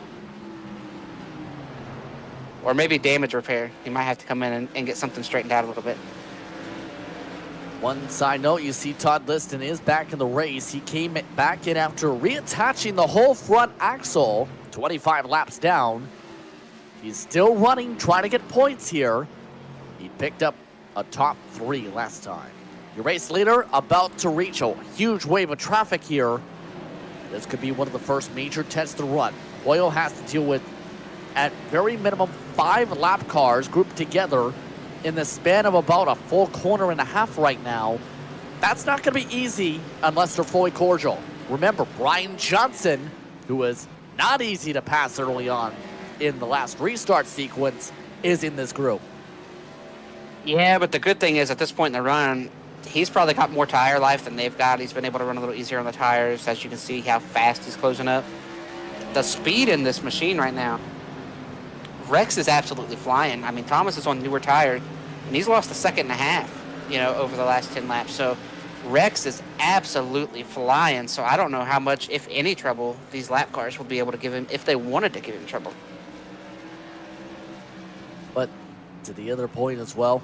B: Or maybe damage repair. He might have to come in and get something straightened out a little bit.
A: One side note, you see Todd Liston is back in the race. He came back in after reattaching the whole front axle 25 laps down. He's still running, trying to get points here. He picked up a top 3 last time. Your race leader about to reach a huge wave of traffic here. This could be one of the first major tests to run. Hoyle has to deal with, at very minimum, 5 lap cars grouped together in the span of about a full corner and a half right now. That's not going to be easy unless they're fully cordial. Remember, Brian Johnson, who was not easy to pass early on in the last restart sequence, is in this group.
B: Yeah, but the good thing is at this point in the run, he's probably got more tire life than they've got. He's been able to run a little easier on the tires. As you can see how fast he's closing up. The speed in this machine right now, Rex is absolutely flying. I mean, Thomas is on newer tires, and he's lost a second and a half, over the last 10 laps. So Rex is absolutely flying. So I don't know how much, if any, trouble these lap cars will be able to give him if they wanted to give him trouble.
A: But to the other point as well,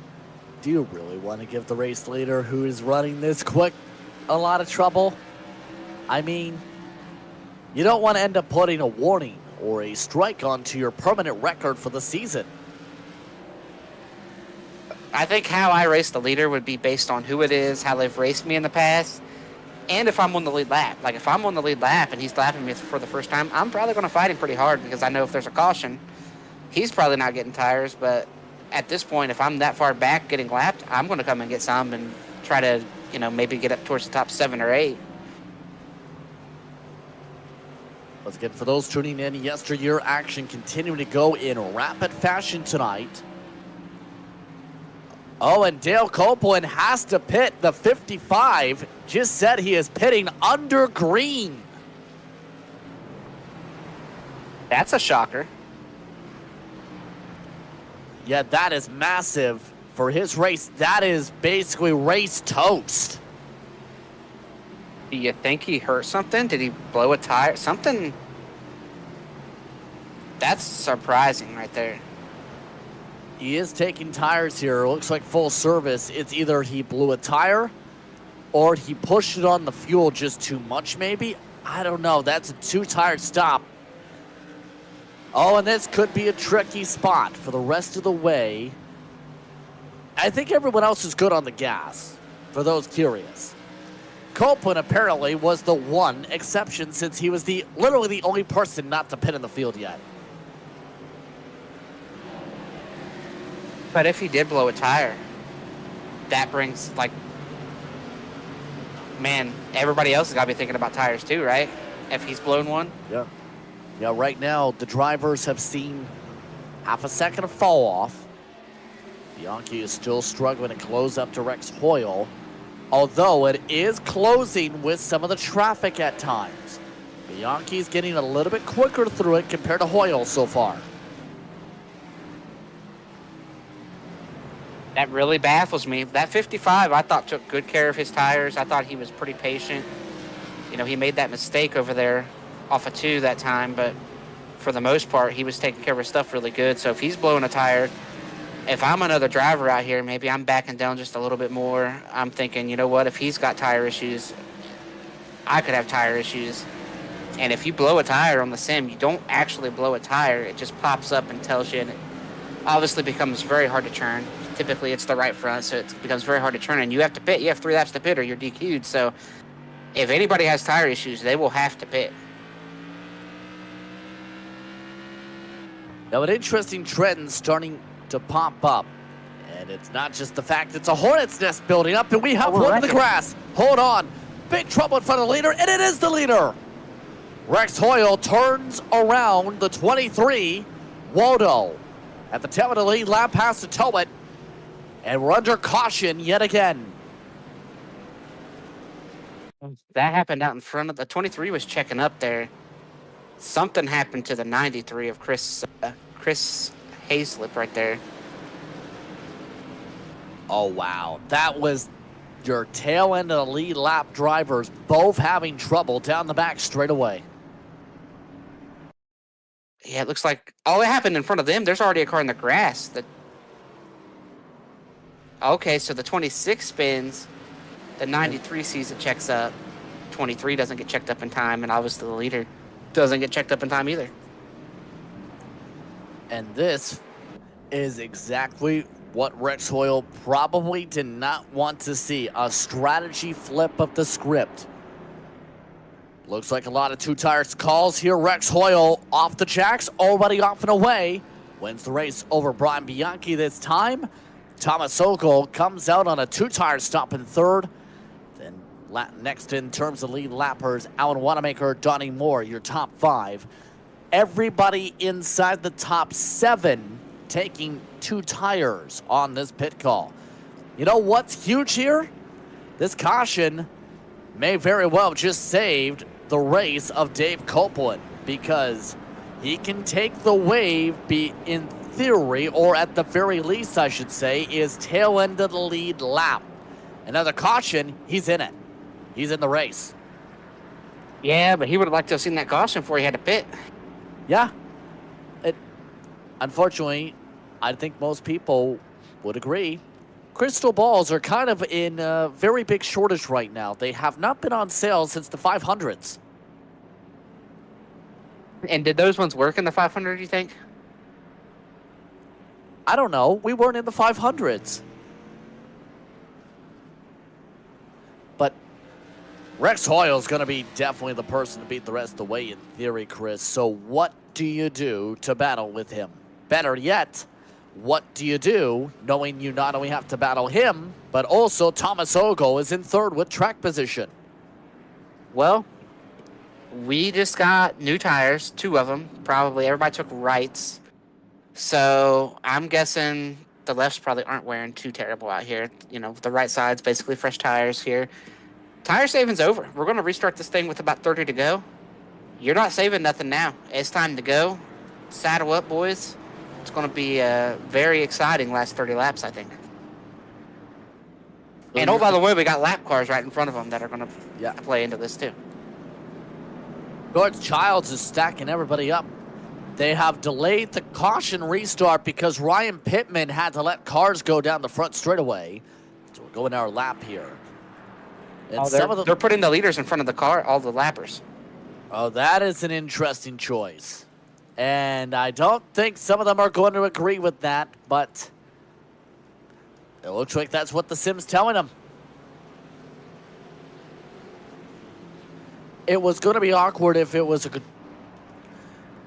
A: do you really want to give the race leader who is running this quick a lot of trouble? I mean, you don't want to end up putting a warning or a strike onto your permanent record for the season.
B: I think how I race the leader would be based on who it is, how they've raced me in the past, and if I'm on the lead lap. Like, if I'm on the lead lap and he's lapping me for the first time, I'm probably going to fight him pretty hard because I know if there's a caution, he's probably not getting tires. But at this point, if I'm that far back getting lapped, I'm going to come and get some and try to, maybe get up towards the top 7 or 8.
A: Once again, for those tuning in, yesteryear action continuing to go in rapid fashion tonight. Oh, and Dale Copeland has to pit. The 55 just said he is pitting under green.
B: That's a shocker.
A: Yeah, that is massive for his race. That is basically race toast.
B: Do you think he hurt something? Did he blow a tire? Something. That's surprising right there.
A: He is taking tires here. It looks like full service. It's either he blew a tire or he pushed it on the fuel just too much, maybe. I don't know. That's a 2-tire stop. Oh, and this could be a tricky spot for the rest of the way. I think everyone else is good on the gas, for those curious. Copeland apparently was the one exception since he was literally the only person not to pit in the field yet.
B: But if he did blow a tire, that brings, man, everybody else has got to be thinking about tires too, right? If he's blown one.
A: Yeah. Yeah, right now, the drivers have seen half a second of fall off. Bianchi is still struggling to close up to Rex Hoyle, although it is closing with some of the traffic at times. Bianchi's getting a little bit quicker through it compared to Hoyle so far.
B: That really baffles me. That 55, I thought, took good care of his tires. I thought he was pretty patient. He made that mistake over there off of 2 that time, but for the most part, he was taking care of his stuff really good. So if he's blowing a tire, if I'm another driver out here, maybe I'm backing down just a little bit more. I'm thinking, you know what, if he's got tire issues, I could have tire issues. And if you blow a tire on the sim, you don't actually blow a tire. It just pops up and tells you, and it obviously becomes very hard to turn. Typically, it's the right front, so it becomes very hard to turn, and you have to pit. You have 3 laps to pit or you're DQ'd. So if anybody has tire issues, they will have to pit.
A: Now, an interesting trend starting to pop up. And it's not just the fact it's a hornet's nest building up, and we have one in the grass. Hold on. Big trouble in front of the leader, and it is the leader. Rex Hoyle turns around the 23. Waldo at the tail of the lead lap has to tow it. And we're under caution yet again.
B: That happened out in front of the 23 was checking up there. Something happened to the 93 of Chris Hazlip right there.
A: Oh, wow. That was your tail end of the lead lap drivers both having trouble down the back straight away.
B: Yeah, it looks like all that happened in front of them. There's already a car in the grass. Okay, so the 26 spins. The 93 sees it, checks up. 23 doesn't get checked up in time, and obviously the leader doesn't get checked up in time either.
A: And this is exactly what Rex Hoyle probably did not want to see. A strategy flip of the script. Looks like a lot of 2-tire calls here. Rex Hoyle off the jacks, already off and away. Wins the race over Brian Bianchi this time. Thomas Sokol comes out on a 2-tire stop in 3rd. Then next in terms of lead lappers, Alan Wanamaker, Donnie Moore, your top 5. Everybody inside the top 7 taking 2 tires on this pit call. You know what's huge here? This caution may very well have just saved the race of Dave Copeland, because he can take the wave, be in theory, or at the very least, I should say, is tail end of the lead lap. Another caution, he's in it. He's in the race.
B: Yeah, but he would have liked to have seen that caution before he had to pit.
A: Yeah. Unfortunately, I think most people would agree. Crystal balls are kind of in a very big shortage right now. They have not been on sale since the 500s.
B: And did those ones work in the 500, you think?
A: I don't know. We weren't in the 500s. Rex Hoyle's going to be definitely the person to beat the rest of the way in theory, Chris. So what do you do to battle with him? Better yet, what do you do knowing you not only have to battle him, but also Thomas Ogle is in third with track position?
B: Well, we just got new tires, 2 of them. Probably everybody took rights. So I'm guessing the lefts probably aren't wearing too terrible out here. You know, the right side's basically fresh tires here. Tire saving's over. We're going to restart this thing with about 30 to go. You're not saving nothing now. It's time to go. Saddle up, boys. It's going to be a very exciting last 30 laps, I think. And oh, by the way, we got lap cars right in front of them that are going to play into this too.
A: George Childs is stacking everybody up. They have delayed the caution restart because Ryan Pittman had to let cars go down the front straightaway. So we're going our lap here. And
B: they're putting the leaders in front of the car, all the lappers.
A: Oh, that is an interesting choice. And I don't think some of them are going to agree with that, but it looks like that's what the sim's telling them. It was going to be awkward if it was a good...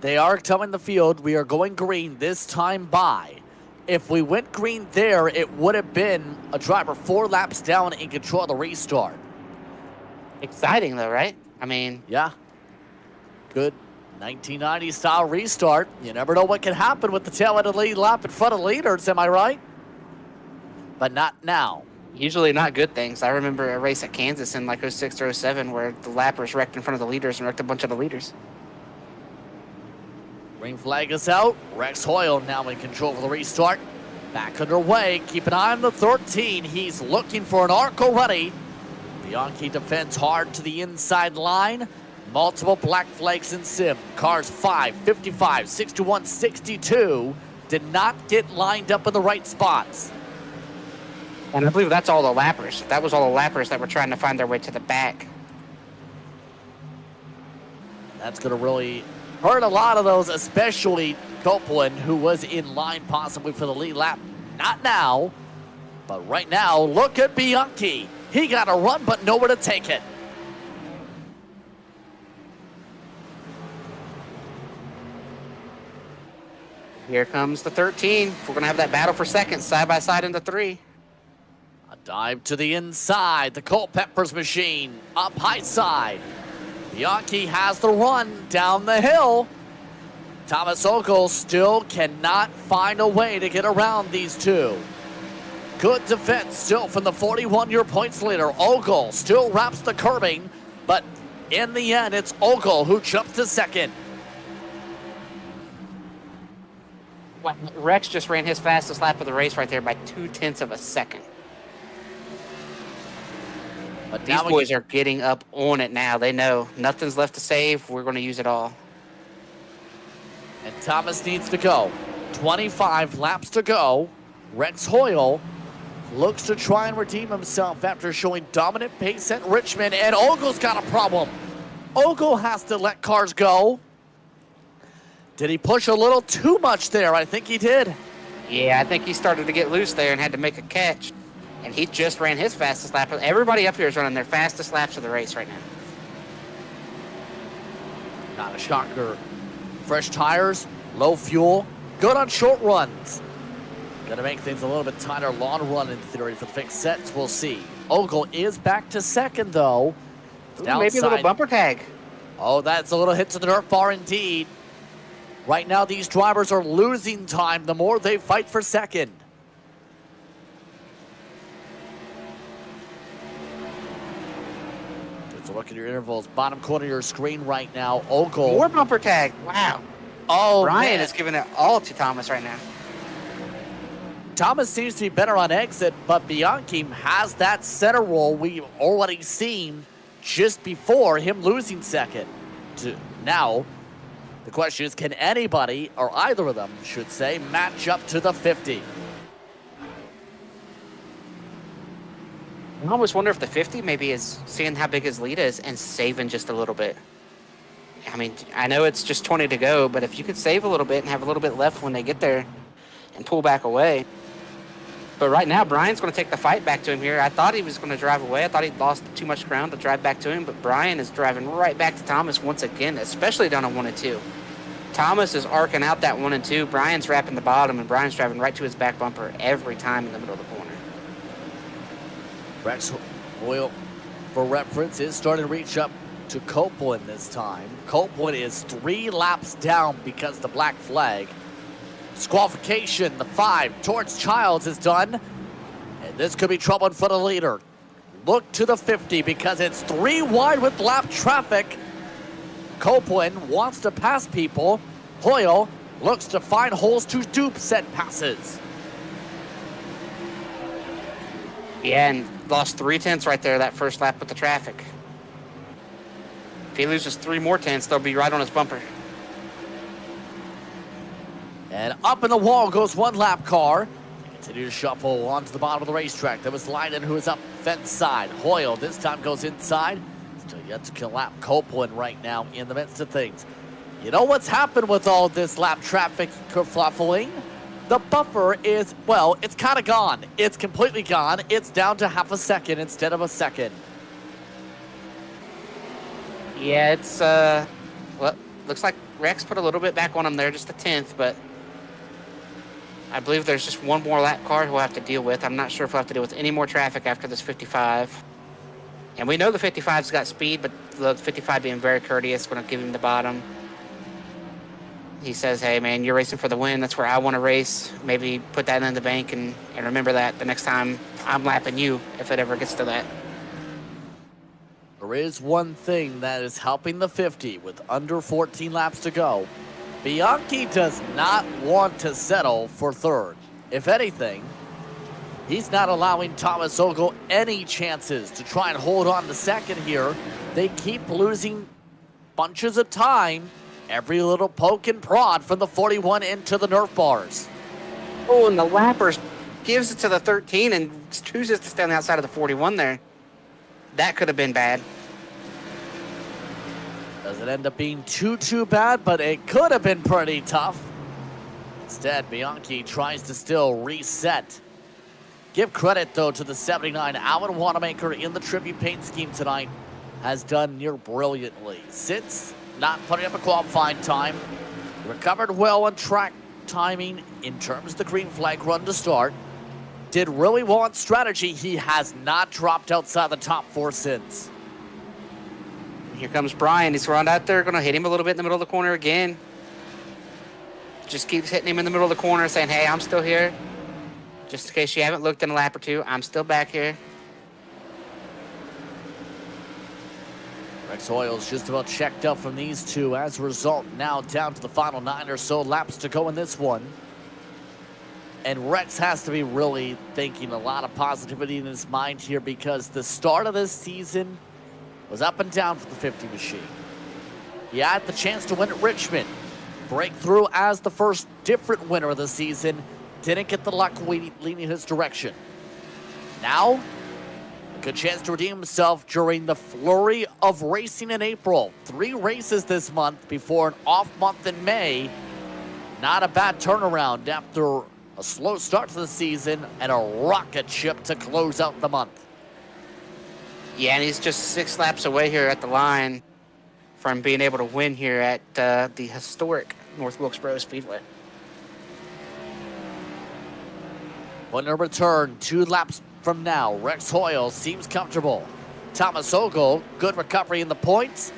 A: They are telling the field we are going green this time by. If we went green there, it would have been a driver 4 laps down in control of the restart.
B: Exciting, though, right? I mean...
A: Yeah. Good 1990 style restart. You never know what can happen with the tail end of the lead lap in front of the leaders, am I right? But not now.
B: Usually not good things. I remember a race at Kansas in like 06 or 07 where the lappers wrecked in front of the leaders and wrecked a bunch of the leaders.
A: Green flag is out. Rex Hoyle now in control of the restart. Back underway. Keep an eye on the 13. He's looking for an arc already. Bianchi defends hard to the inside line. Multiple black flags in sim. Cars 5, 55, 61, 62 did not get lined up in the right spots.
B: And I believe that's all the lappers. That was all the lappers that were trying to find their way to the back.
A: That's going to really hurt a lot of those, especially Copeland, who was in line possibly for the lead lap. Not now, but right now, look at Bianchi. He got a run, but nowhere to take it.
B: Here comes the 13. We're going to have that battle for second, side by side into 3.
A: A dive to the inside. The Culpeppers machine up high side. Bianchi has the run down the hill. Thomas Ogle still cannot find a way to get around these two. Good defense still from the 41-year points leader. Ogle still wraps the curbing, but in the end, it's Ogle who jumps to second.
B: Rex just ran his fastest lap of the race right there by 0.2 of a second. But these boys are getting up on it now. They know nothing's left to save. We're going to use it all.
A: And Thomas needs to go. 25 laps to go. Rex Hoyle looks to try and redeem himself after showing dominant pace at Richmond. And Ogle's got a problem. Ogle has to let cars go. Did he push a little too much there? I think he did.
B: Yeah, I think he started to get loose there and had to make a catch. And he just ran his fastest lap. Everybody up here is running their fastest laps of the race right now.
A: Not a shocker. Fresh tires, low fuel, good on short runs. Gonna make things a little bit tighter long run in theory for the fixed sets. We'll see. Ogle is back to second though.
B: Ooh, maybe a little bumper tag.
A: Oh, that's a little hit to the dirt bar indeed. Right now, these drivers are losing time the more they fight for second. Let's look at your intervals. Bottom corner of your screen right now. Ogle.
B: More bumper tag. Wow.
A: Oh,
B: Ryan
A: man.
B: is giving it all to Thomas right now.
A: Thomas seems to be better on exit, but Bianchi has that center roll we've already seen just before him losing second. Now, the question is, can anybody, or either of them, should say, match up to the 50?
B: I almost wonder if the 50 maybe is seeing how big his lead is and saving just a little bit. I mean, I know it's just 20 to go, but if you could save a little bit and have a little bit left when they get there and pull back away. But right now, Brian's going to take the fight back to him here. I thought he was going to drive away. I thought he'd lost too much ground to drive back to him, but Brian is driving right back to Thomas once again, especially down on 1 and 2. Thomas is arcing out that 1 and 2. Brian's wrapping the bottom, and Brian's driving right to his back bumper every time in the middle of the corner.
A: Rex Hoyle, for reference, is starting to reach up to Copeland this time. Copeland is 3 laps down because the black flag. Disqualification, the 5 towards Childs is done. And this could be trouble in front of the leader. Look to the 50 because it's 3 wide with lap traffic. Copeland wants to pass people. Hoyle looks to find holes to dupe said passes.
B: Yeah, and lost 3 tenths right there that first lap with the traffic. If he loses 3 more tenths, they'll be right on his bumper.
A: And up in the wall goes 1 lap car. They continue to shuffle onto the bottom of the racetrack. That was Leiden who is up fence side. Hoyle this time goes inside. Still yet to collapse Copeland right now in the midst of things. You know what's happened with all this lap traffic kerfluffling? The buffer is, well, it's kind of gone. It's completely gone. It's down to half a second instead of a second.
B: Yeah, it's, well, looks like Rex put a little bit back on him there, just a tenth, but I believe there's just 1 more lap car we'll have to deal with. I'm not sure if we'll have to deal with any more traffic after this 55. And we know the 55's got speed, but the 55 being very courteous, going to give him the bottom. He says, hey, man, you're racing for the win. That's where I want to race. Maybe put that in the bank and remember that the next time I'm lapping you, if it ever gets to that.
A: There is one thing that is helping the 50 with under 14 laps to go. Bianchi does not want to settle for 3rd. If anything, he's not allowing Thomas Ogle any chances to try and hold on to 2nd here. They keep losing bunches of time. Every little poke and prod from the 41 into the Nerf bars.
B: Oh, and the lapper gives it to the 13 and chooses to stay on the outside of the 41 there. That could have been bad.
A: Doesn't end up being too bad, but it could have been pretty tough. Instead, Bianchi tries to still reset. Give credit, though, to the 79 Allen Wanamaker in the tribute paint scheme tonight. Has done near brilliantly. Sits, not putting up a qualifying time. Recovered well on track timing in terms of the green flag run to start. Did really well on strategy. He has not dropped outside the top 4 since.
B: Here comes Brian. He's around out there, going to hit him a little bit in the middle of the corner again. Just keeps hitting him in the middle of the corner, saying, hey, I'm still here. Just in case you haven't looked in a lap or 2, I'm still back here.
A: Rex Hoyle's just about checked up from these 2. As a result, now down to the final 9 or so laps to go in this one. And Rex has to be really thinking a lot of positivity in his mind here because the start of this season was up and down for the 50 machine. He had the chance to win at Richmond. Break through as the first different winner of the season. Didn't get the luck leaning his direction. Now, a good chance to redeem himself during the flurry of racing in April. 3 races this month before an off month in May. Not a bad turnaround after a slow start to the season and a rocket ship to close out the month.
B: Yeah, and he's just 6 laps away here at the line from being able to win here at the historic North Wilkesboro Speedway.
A: When a return 2 laps from now, Rex Hoyle seems comfortable. Thomas Ogle, good recovery in the points.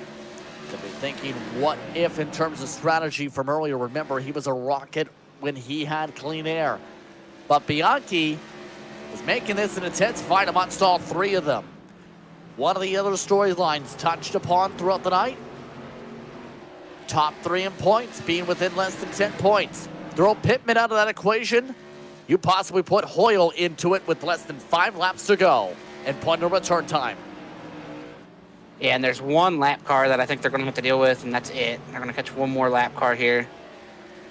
A: Could be thinking, what if in terms of strategy from earlier? Remember, he was a rocket when he had clean air. But Bianchi is making this an intense fight amongst all 3 of them. One of the other storylines touched upon throughout the night, top 3 in points, being within less than 10 points. Throw Pittman out of that equation, you possibly put Hoyle into it with less than 5 laps to go and point of return time.
B: Yeah, and there's 1 lap car that I think they're going to have to deal with, and that's it. They're going to catch 1 more lap car here.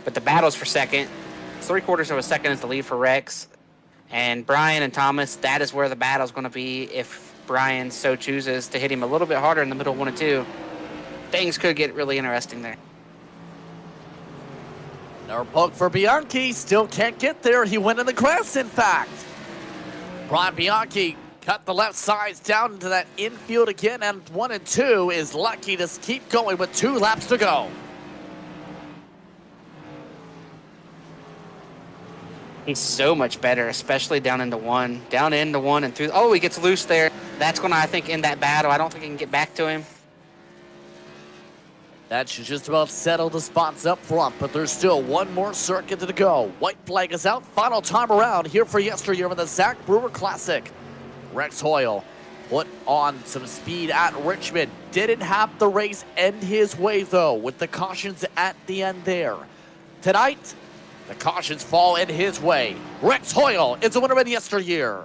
B: But the battle's for 2nd. 3/4 of a second is the lead for Rex. And Brian and Thomas, that is where the battle's going to be if Brian so chooses to hit him a little bit harder in the middle of 1 and 2. Things could get really interesting there.
A: Another poke for Bianchi. Still can't get there. He went in the grass, in fact. Brian Bianchi cut the left sides down into that infield again, and 1 and 2 is lucky to keep going with 2 laps to go.
B: He's so much better, especially down into one. Down into one and through. Oh, he gets loose there. That's going to, I think, end that battle. I don't think he can get back to him.
A: That should just about settle the spots up front, but there's still one more circuit to go. White flag is out. Final time around here for yesteryear in the Zach Brewer Classic. Rex Hoyle put on some speed at Richmond. Didn't have the race end his way, though, with the cautions at the end there. Tonight, the cautions fall in his way. Rex Hoyle is the winner in yesteryear.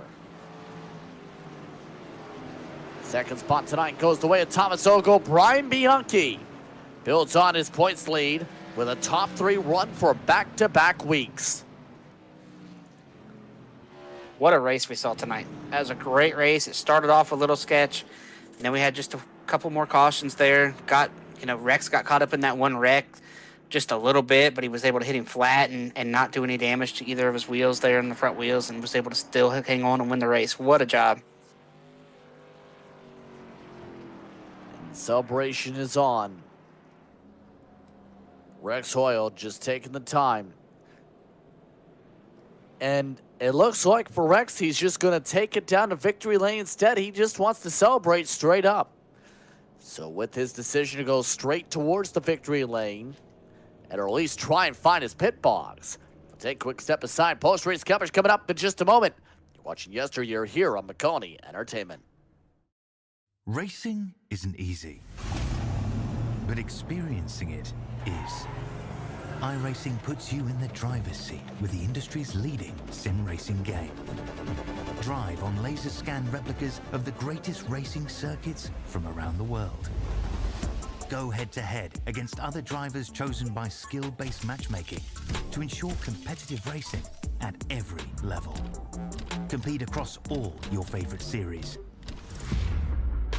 A: Second spot tonight goes the way of Thomas Ogle. Brian Bianchi builds on his points lead with a top 3 run for back-to-back weeks.
B: What a race we saw tonight. That was a great race. It started off a little sketch, and then we had just a couple more cautions there. Rex got caught up in that one wreck just a little bit, but he was able to hit him flat and not do any damage to either of his wheels there in the front wheels, and was able to still hang on and win the race. What a job.
A: Celebration is on. Rex Hoyle just taking the time. And it looks like for Rex, he's just going to take it down to victory lane instead. He just wants to celebrate straight up. So with his decision to go straight towards the victory lane, and or at least try and find his pit box, we'll take a quick step aside. Post-race coverage coming up in just a moment. You're watching yesteryear here on Maconie Entertainment.
C: Racing isn't easy, but experiencing it is. iRacing puts you in the driver's seat with the industry's leading sim racing game. Drive on laser scan replicas of the greatest racing circuits from around the world. Go head-to-head against other drivers chosen by skill-based matchmaking to ensure competitive racing at every level. Compete across all your favorite series.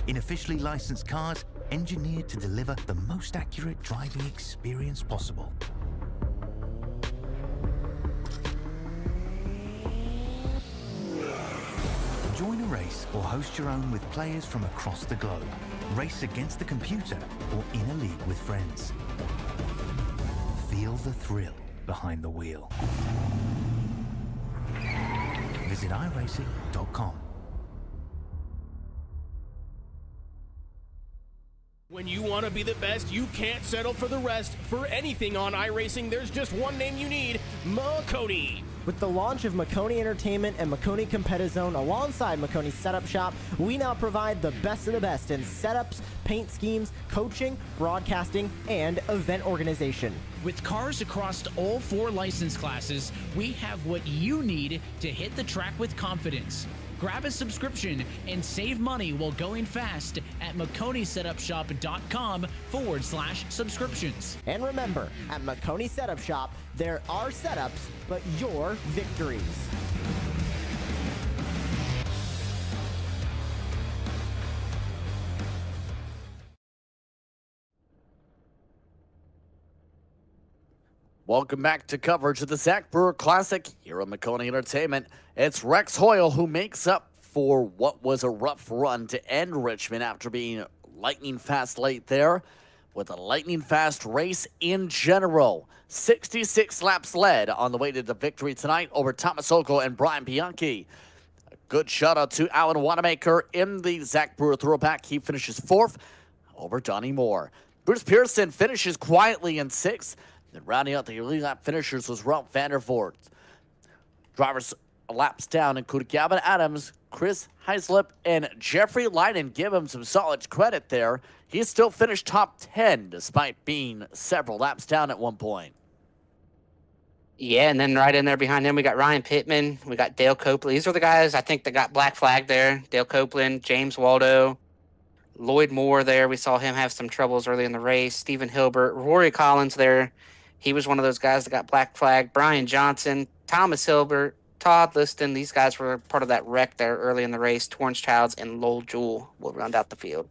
C: In officially licensed cars, engineered to deliver the most accurate driving experience possible. Join a race or host your own with players from across the globe. Race against the computer or in a league with friends. Feel the thrill behind the wheel. Visit iRacing.com.
D: When you want to be the best, you can't settle for the rest. For anything on iRacing, there's just one name you need: Maconie.
E: With the launch of Maconie Entertainment and Maconie Competizone alongside Maconie Setup Shop, we now provide the best of the best in setups, paint schemes, coaching, broadcasting, and event organization.
F: With cars across all 4 license classes, we have what you need to hit the track with confidence. Grab a subscription and save money while going fast at MaconieSetupShop.com/subscriptions.
E: And remember, at Maconie Setup Shop, there are setups, but your victories.
A: Welcome back to coverage of the Zach Brewer Classic here on Maconie Entertainment. It's Rex Hoyle who makes up for what was a rough run to end Richmond after being lightning fast late there with a lightning fast race in general. 66 laps led on the way to the victory tonight over Thomas Ogle and Brian Bianchi. A good shout out to Alan Wanamaker in the Zach Brewer throwback. He finishes 4th over Donnie Moore. Bruce Pearson finishes quietly in 6th. And rounding out the elite lap finishers was Ralph Vandervoort. Drivers laps down included Gavin Adams, Chris Heislip, and Jeffrey Leiden. Give him some solid credit there. He still finished top 10 despite being several laps down at one point.
B: Yeah, and then right in there behind him, we got Ryan Pittman. We got Dale Copeland. These are the guys I think that got black flag there. Dale Copeland, James Waldo, Lloyd Moore there. We saw him have some troubles early in the race. Stephen Hilbert, Rory Collins there. He was one of those guys that got black flag. Brian Johnson, Thomas Hilbert, Todd Liston. These guys were part of that wreck there early in the race. Torrance Childs and Lowell Jewell will round out the field.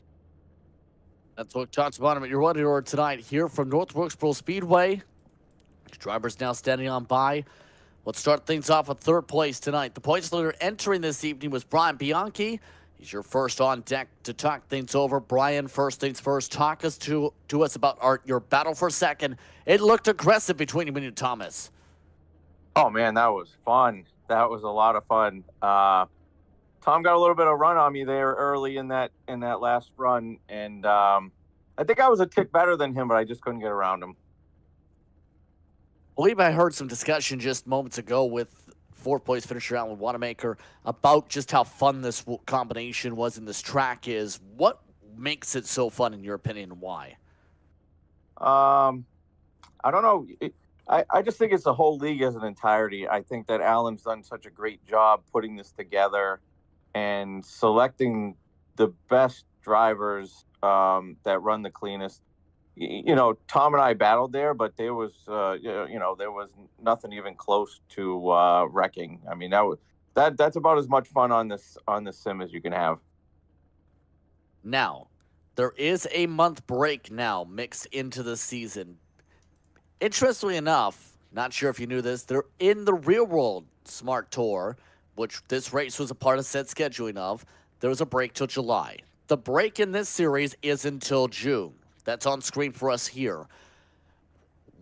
A: That's what talks about him at your running order tonight here from North Wilkesboro Speedway. Drivers now standing on by Let's start things off with third place tonight. The points leader entering this evening was Brian Bianchi. He's your first on deck to talk things over. Brian, first things first, talk us to us about your battle for second. It looked aggressive between you and Thomas.
G: Oh man, that was fun. That was a lot of fun. Tom got a little bit of run on me there early in that last run, and I think I was a tick better than him, but I just couldn't get around him.
A: I believe I heard some discussion just moments ago with fourth place finisher Alan Wanamaker about just how fun this combination was and this track is. What makes it so fun in your opinion, and why?
G: I don't know. I just think it's the whole league as an entirety. I think that Alan's done such a great job putting this together and selecting the best drivers that run the cleanest. You know, Tom and I battled there, but there was, there was nothing even close to wrecking. I mean, that's about as much fun on this sim as you can have.
A: Now, there is a month break now mixed into the season. Interestingly enough, not sure if you knew this, they're in the real world Smart Tour, which this race was a part of set scheduling of. There was a break till July. The break in this series is until June. That's on screen for us here.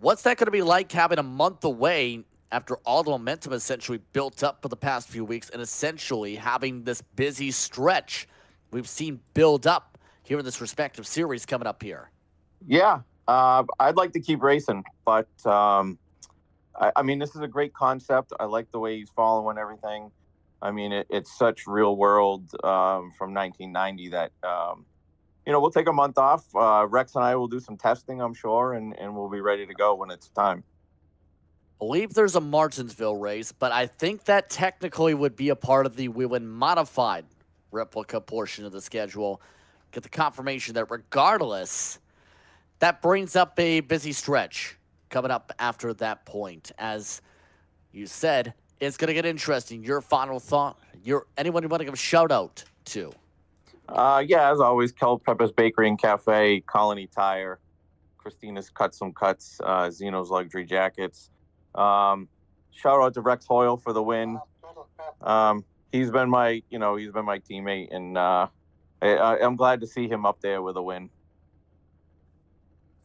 A: What's that going to be like having a month away after all the momentum essentially built up for the past few weeks and essentially having this busy stretch we've seen build up here in this respective series coming up here?
G: Yeah, I'd like to keep racing, but I mean, this is a great concept. I like the way he's following everything. I mean, it's such real world from 1990 that, we'll take a month off. Rex and I will do some testing, I'm sure, and we'll be ready to go when it's time.
A: I believe there's a Martinsville race, but I think that technically would be a part of the Whelen modified replica portion of the schedule. Get the confirmation that regardless, that brings up a busy stretch coming up after that point. As you said, it's going to get interesting. Your final thought? Anyone you want to give a shout out to?
G: Yeah, as always, Kel Pepper's Bakery and Cafe, Colony Tire, Christina's Custom Cuts, Zeno's Luxury Jackets. Shout out to Rex Hoyle for the win. He's been my teammate, and I'm glad to see him up there with a win.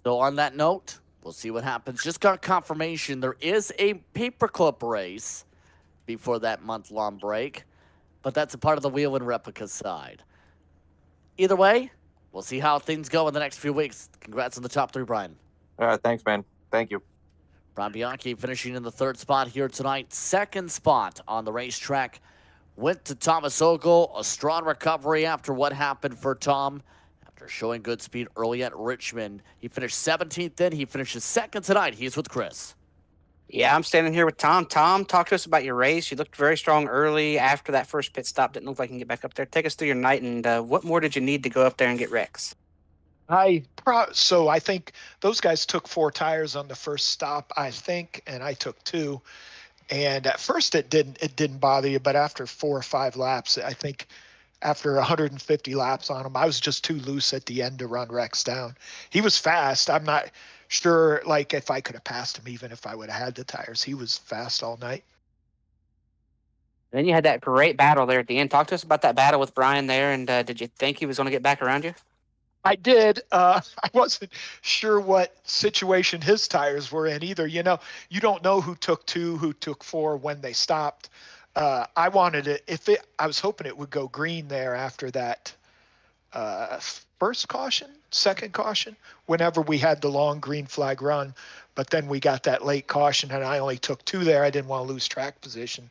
A: So on that note, we'll see what happens. Just got confirmation there is a paperclip race before that month-long break, but that's a part of the wheel and replica side. Either way, we'll see how things go in the next few weeks. Congrats on the top three, Brian.
G: Thanks, man. Thank you.
A: Brian Bianchi finishing in the third spot here tonight. Second spot on the racetrack went to Thomas Ogle. A strong recovery after what happened for Tom. After showing good speed early at Richmond, he finished 17th then. He finishes second tonight. He's with Chris.
B: Yeah, I'm standing here with Tom. Tom, talk to us about your race. You looked very strong early after that first pit stop. Didn't look like you can get back up there. Take us through your night, and what more did you need to go up there and get Rex?
H: So I think those guys took 4 tires on the first stop, I think, and I took 2. And at first it didn't bother you, but after 4 or 5 laps, I think after 150 laps on him, I was just too loose at the end to run Rex down. He was fast. I'm not sure, like, if I could have passed him even if I would have had the tires. He was fast all night.
B: Then you had that great battle there at the end. Talk to us about that battle with Brian there, and did you think he was going to get back around you?
H: I did. I wasn't sure what situation his tires were in either. You don't know who took 2, who took 4 when they stopped. I wanted it. I was hoping it would go green there after that first caution, second caution, whenever we had the long green flag run. But then we got that late caution, and I only took 2 there. I didn't want to lose track position.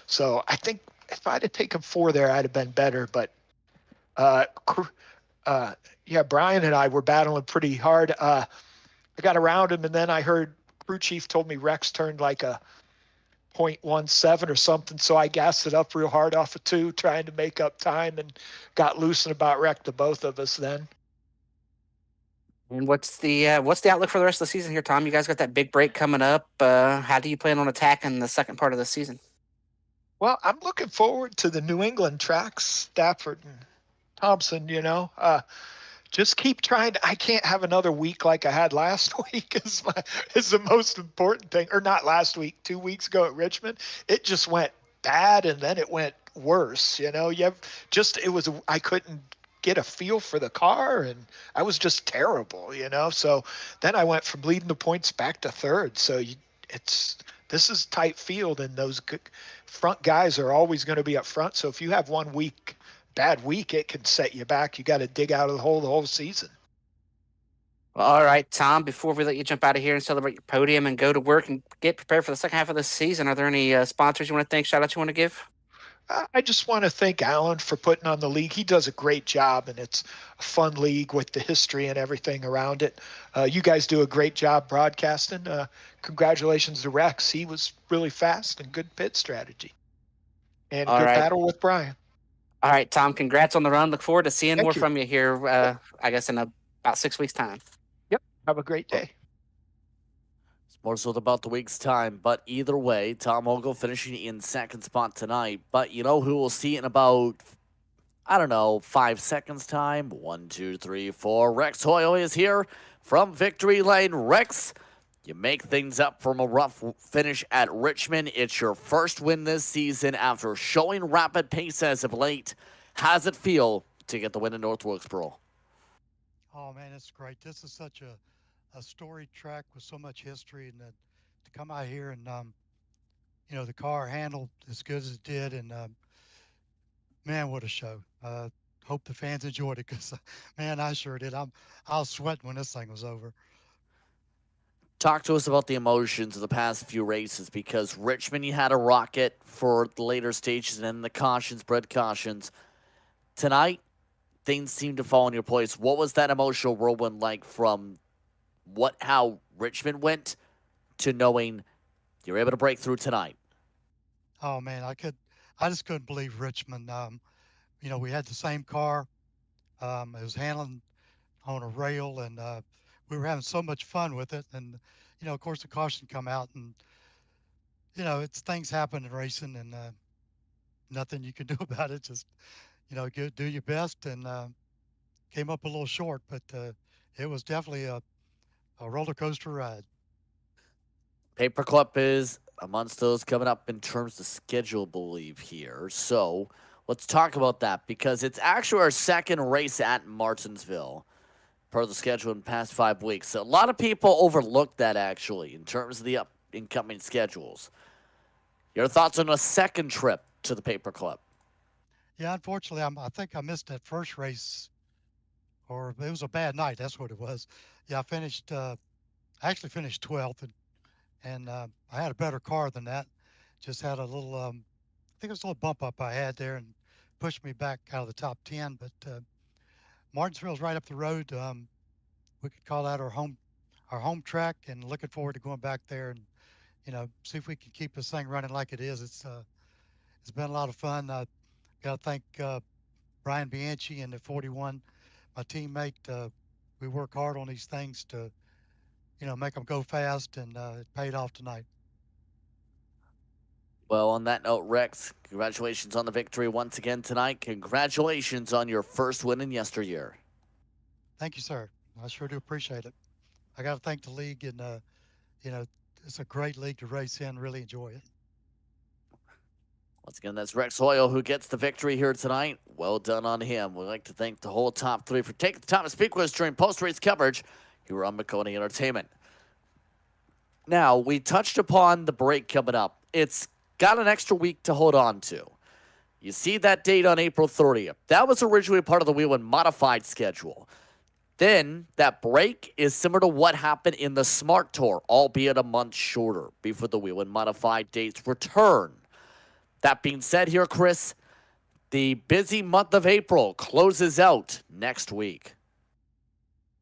H: So I think if I'd have taken 4 there, I'd have been better. But Brian and I were battling pretty hard. I got around him, and then I heard crew chief told me Rex turned like a 0.17 or something, so I gassed it up real hard off of 2, trying to make up time, and got loose and about wrecked the both of us then.
B: And what's the outlook for the rest of the season here, Tom? You guys got that big break coming up. How do you plan on attacking the second part of the season?
H: Well, I'm looking forward to the New England tracks, Stafford and Thompson, just keep trying to, I can't have another week like I had last week is the most important thing. Or not last week, 2 weeks ago at Richmond. It just went bad and then it went worse. You know, I couldn't get a feel for the car and I was just terrible, you know? So then I went from leading the points back to third. So this is tight field and those front guys are always going to be up front. So if you have bad week, it can set you back. You got to dig out of the whole season.
B: All right, Tom, before we let you jump out of here and celebrate your podium and go to work and get prepared for the second half of the season, are there any sponsors you want to thank, shout out you want to give?
H: I just want to thank Alan for putting on the league. He does a great job, and it's a fun league with the history and everything around it. You guys do a great job broadcasting. Congratulations to Rex. He was really fast and good pit strategy. And
B: All
H: good
B: right.
H: battle with Brian.
B: All right, Tom, congrats on the run. Look forward to seeing
H: Thank
B: more
H: you.
B: from you here, I guess, in about 6 weeks' time.
H: Yep. Have a great day.
A: It's more so about the week's time, but either way, Tom Ogle finishing in second spot tonight. But you know who we'll see in about, I don't know, 5 seconds time? 1, 2, 3, 4. Rex Hoyle is here from Victory Lane. Rex, you make things up from a rough finish at Richmond. It's your first win this season after showing rapid pace as of late. How's it feel to get the win in North Wilkesboro?
I: Oh man, it's great. This is such a storied track with so much history, and to come out here and the car handled as good as it did, and man, what a show! Hope the fans enjoyed it because man, I sure did. I was sweating when this thing was over.
A: Talk to us about the emotions of the past few races, because Richmond, you had a rocket for the later stages, and then the cautions bred cautions. Tonight, things seemed to fall in your place. What was that emotional whirlwind like from how Richmond went to knowing you're able to break through tonight?
I: Oh man, I just couldn't believe Richmond. We had the same car. It was handling on a rail, and we were having so much fun with it. And of course, the caution come out, and it's things happen in racing, and nothing you can do about it. Just do your best, and came up a little short, but it was definitely a roller coaster ride.
A: Paperclip is amongst those coming up in terms of schedule, I believe, here. So let's talk about that, because it's actually our second race at Martinsville per the schedule in the past 5 weeks. So a lot of people overlook that, actually, in terms of the incoming schedules. Your thoughts on a second trip to the Paperclip?
I: Yeah, unfortunately, I think I missed that first race, or it was a bad night. That's what it was. Yeah, I actually finished 12th, and I had a better car than that. Just had a little, I think it was a little bump up I had there and pushed me back out of the top 10. But Martinsville's right up the road. We could call that our home track, and looking forward to going back there and see if we can keep this thing running like it is. It's been a lot of fun. Got to thank Brian Bianchi and the 41, my teammate. We work hard on these things to make them go fast, and it paid off tonight.
A: Well, on that note, Rex, congratulations on the victory once again tonight. Congratulations on your first win in YesterYear.
I: Thank you, sir. I sure do appreciate it. I got to thank the league, and it's a great league to race in. Really enjoy it.
A: Once again, that's Rex Hoyle who gets the victory here tonight. Well done on him. We'd like to thank the whole top three for taking the time to speak with us during post-race coverage here on McConey Entertainment. Now, we touched upon the break coming up. It's got an extra week to hold on to. You see that date on April 30th. That was originally part of the Wheel and modified schedule. Then that break is similar to what happened in the Smart Tour, albeit a month shorter before the Wheel and modified dates return. That being said here, Chris, the busy month of April closes out next week.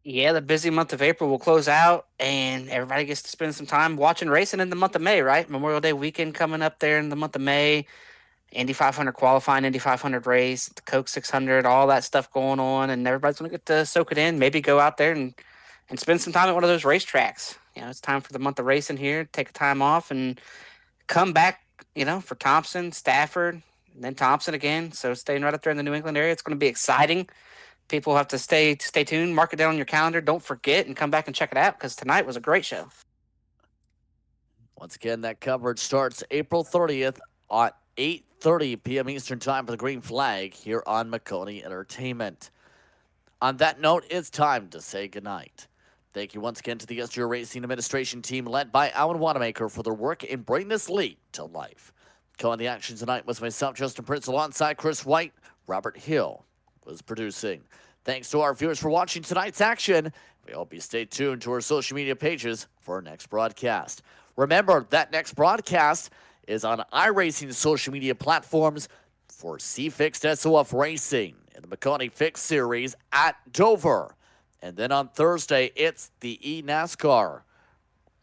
B: Yeah, the busy month of April will close out, and everybody gets to spend some time watching racing in the month of May, right? Memorial Day weekend coming up there in the month of May. Indy 500 qualifying, Indy 500 race, the Coke 600, all that stuff going on, and everybody's going to get to soak it in, maybe go out there and spend some time at one of those racetracks. It's time for the month of racing here, take a time off, and come back, for Thompson, Stafford, and then Thompson again. So staying right up there in the New England area, it's going to be exciting. people have to stay tuned, mark it down on your calendar. Don't forget and come back and check it out because tonight was a great show.
A: Once again, that coverage starts April 30th at 8:30 p.m. Eastern Time for the green flag here on Maconie Entertainment. On that note, it's time to say goodnight. Thank you once again to the YesterYear Racing Administration team led by Alan Wanamaker for their work in bringing this league to life. Calling the action tonight was myself, Justin Prince, alongside Chris White. Robert Hill was producing. Thanks to our viewers for watching tonight's action. We hope you stay tuned to our social media pages for our next broadcast. Remember, that next broadcast is on iRacing social media platforms for C-Fixed SOF Racing in the Maconie Fix Series at Dover. And then on Thursday, it's the eNASCAR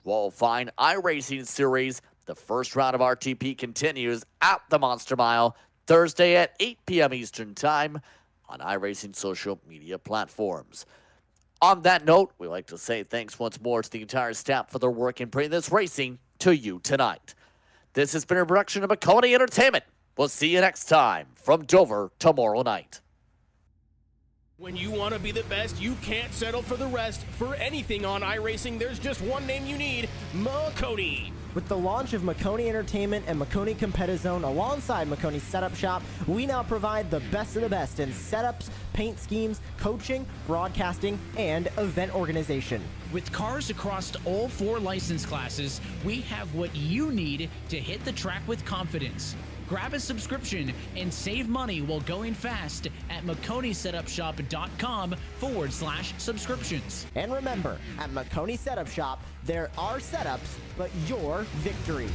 A: qualifying iRacing Series. The first round of RTP continues at the Monster Mile Thursday at 8 p.m. Eastern Time on iRacing social media platforms. On that note, we'd like to say thanks once more to the entire staff for their work in bringing this racing to you tonight. This has been a production of Maconie Entertainment. We'll see you next time from Dover tomorrow night.
D: When you want to be the best, you can't settle for the rest. For anything on iRacing, there's just one name you need, Maconie.
E: With the launch of Maconie Entertainment and Maconie Competizone alongside Maconie Setup Shop, we now provide the best of the best in setups, paint schemes, coaching, broadcasting, and event organization.
F: With cars across all 4 license classes, we have what you need to hit the track with confidence. Grab a subscription and save money while going fast at MaconieSetupShop.com/subscriptions.
E: And remember, at Maconie Setup Shop, there are setups, but your victories.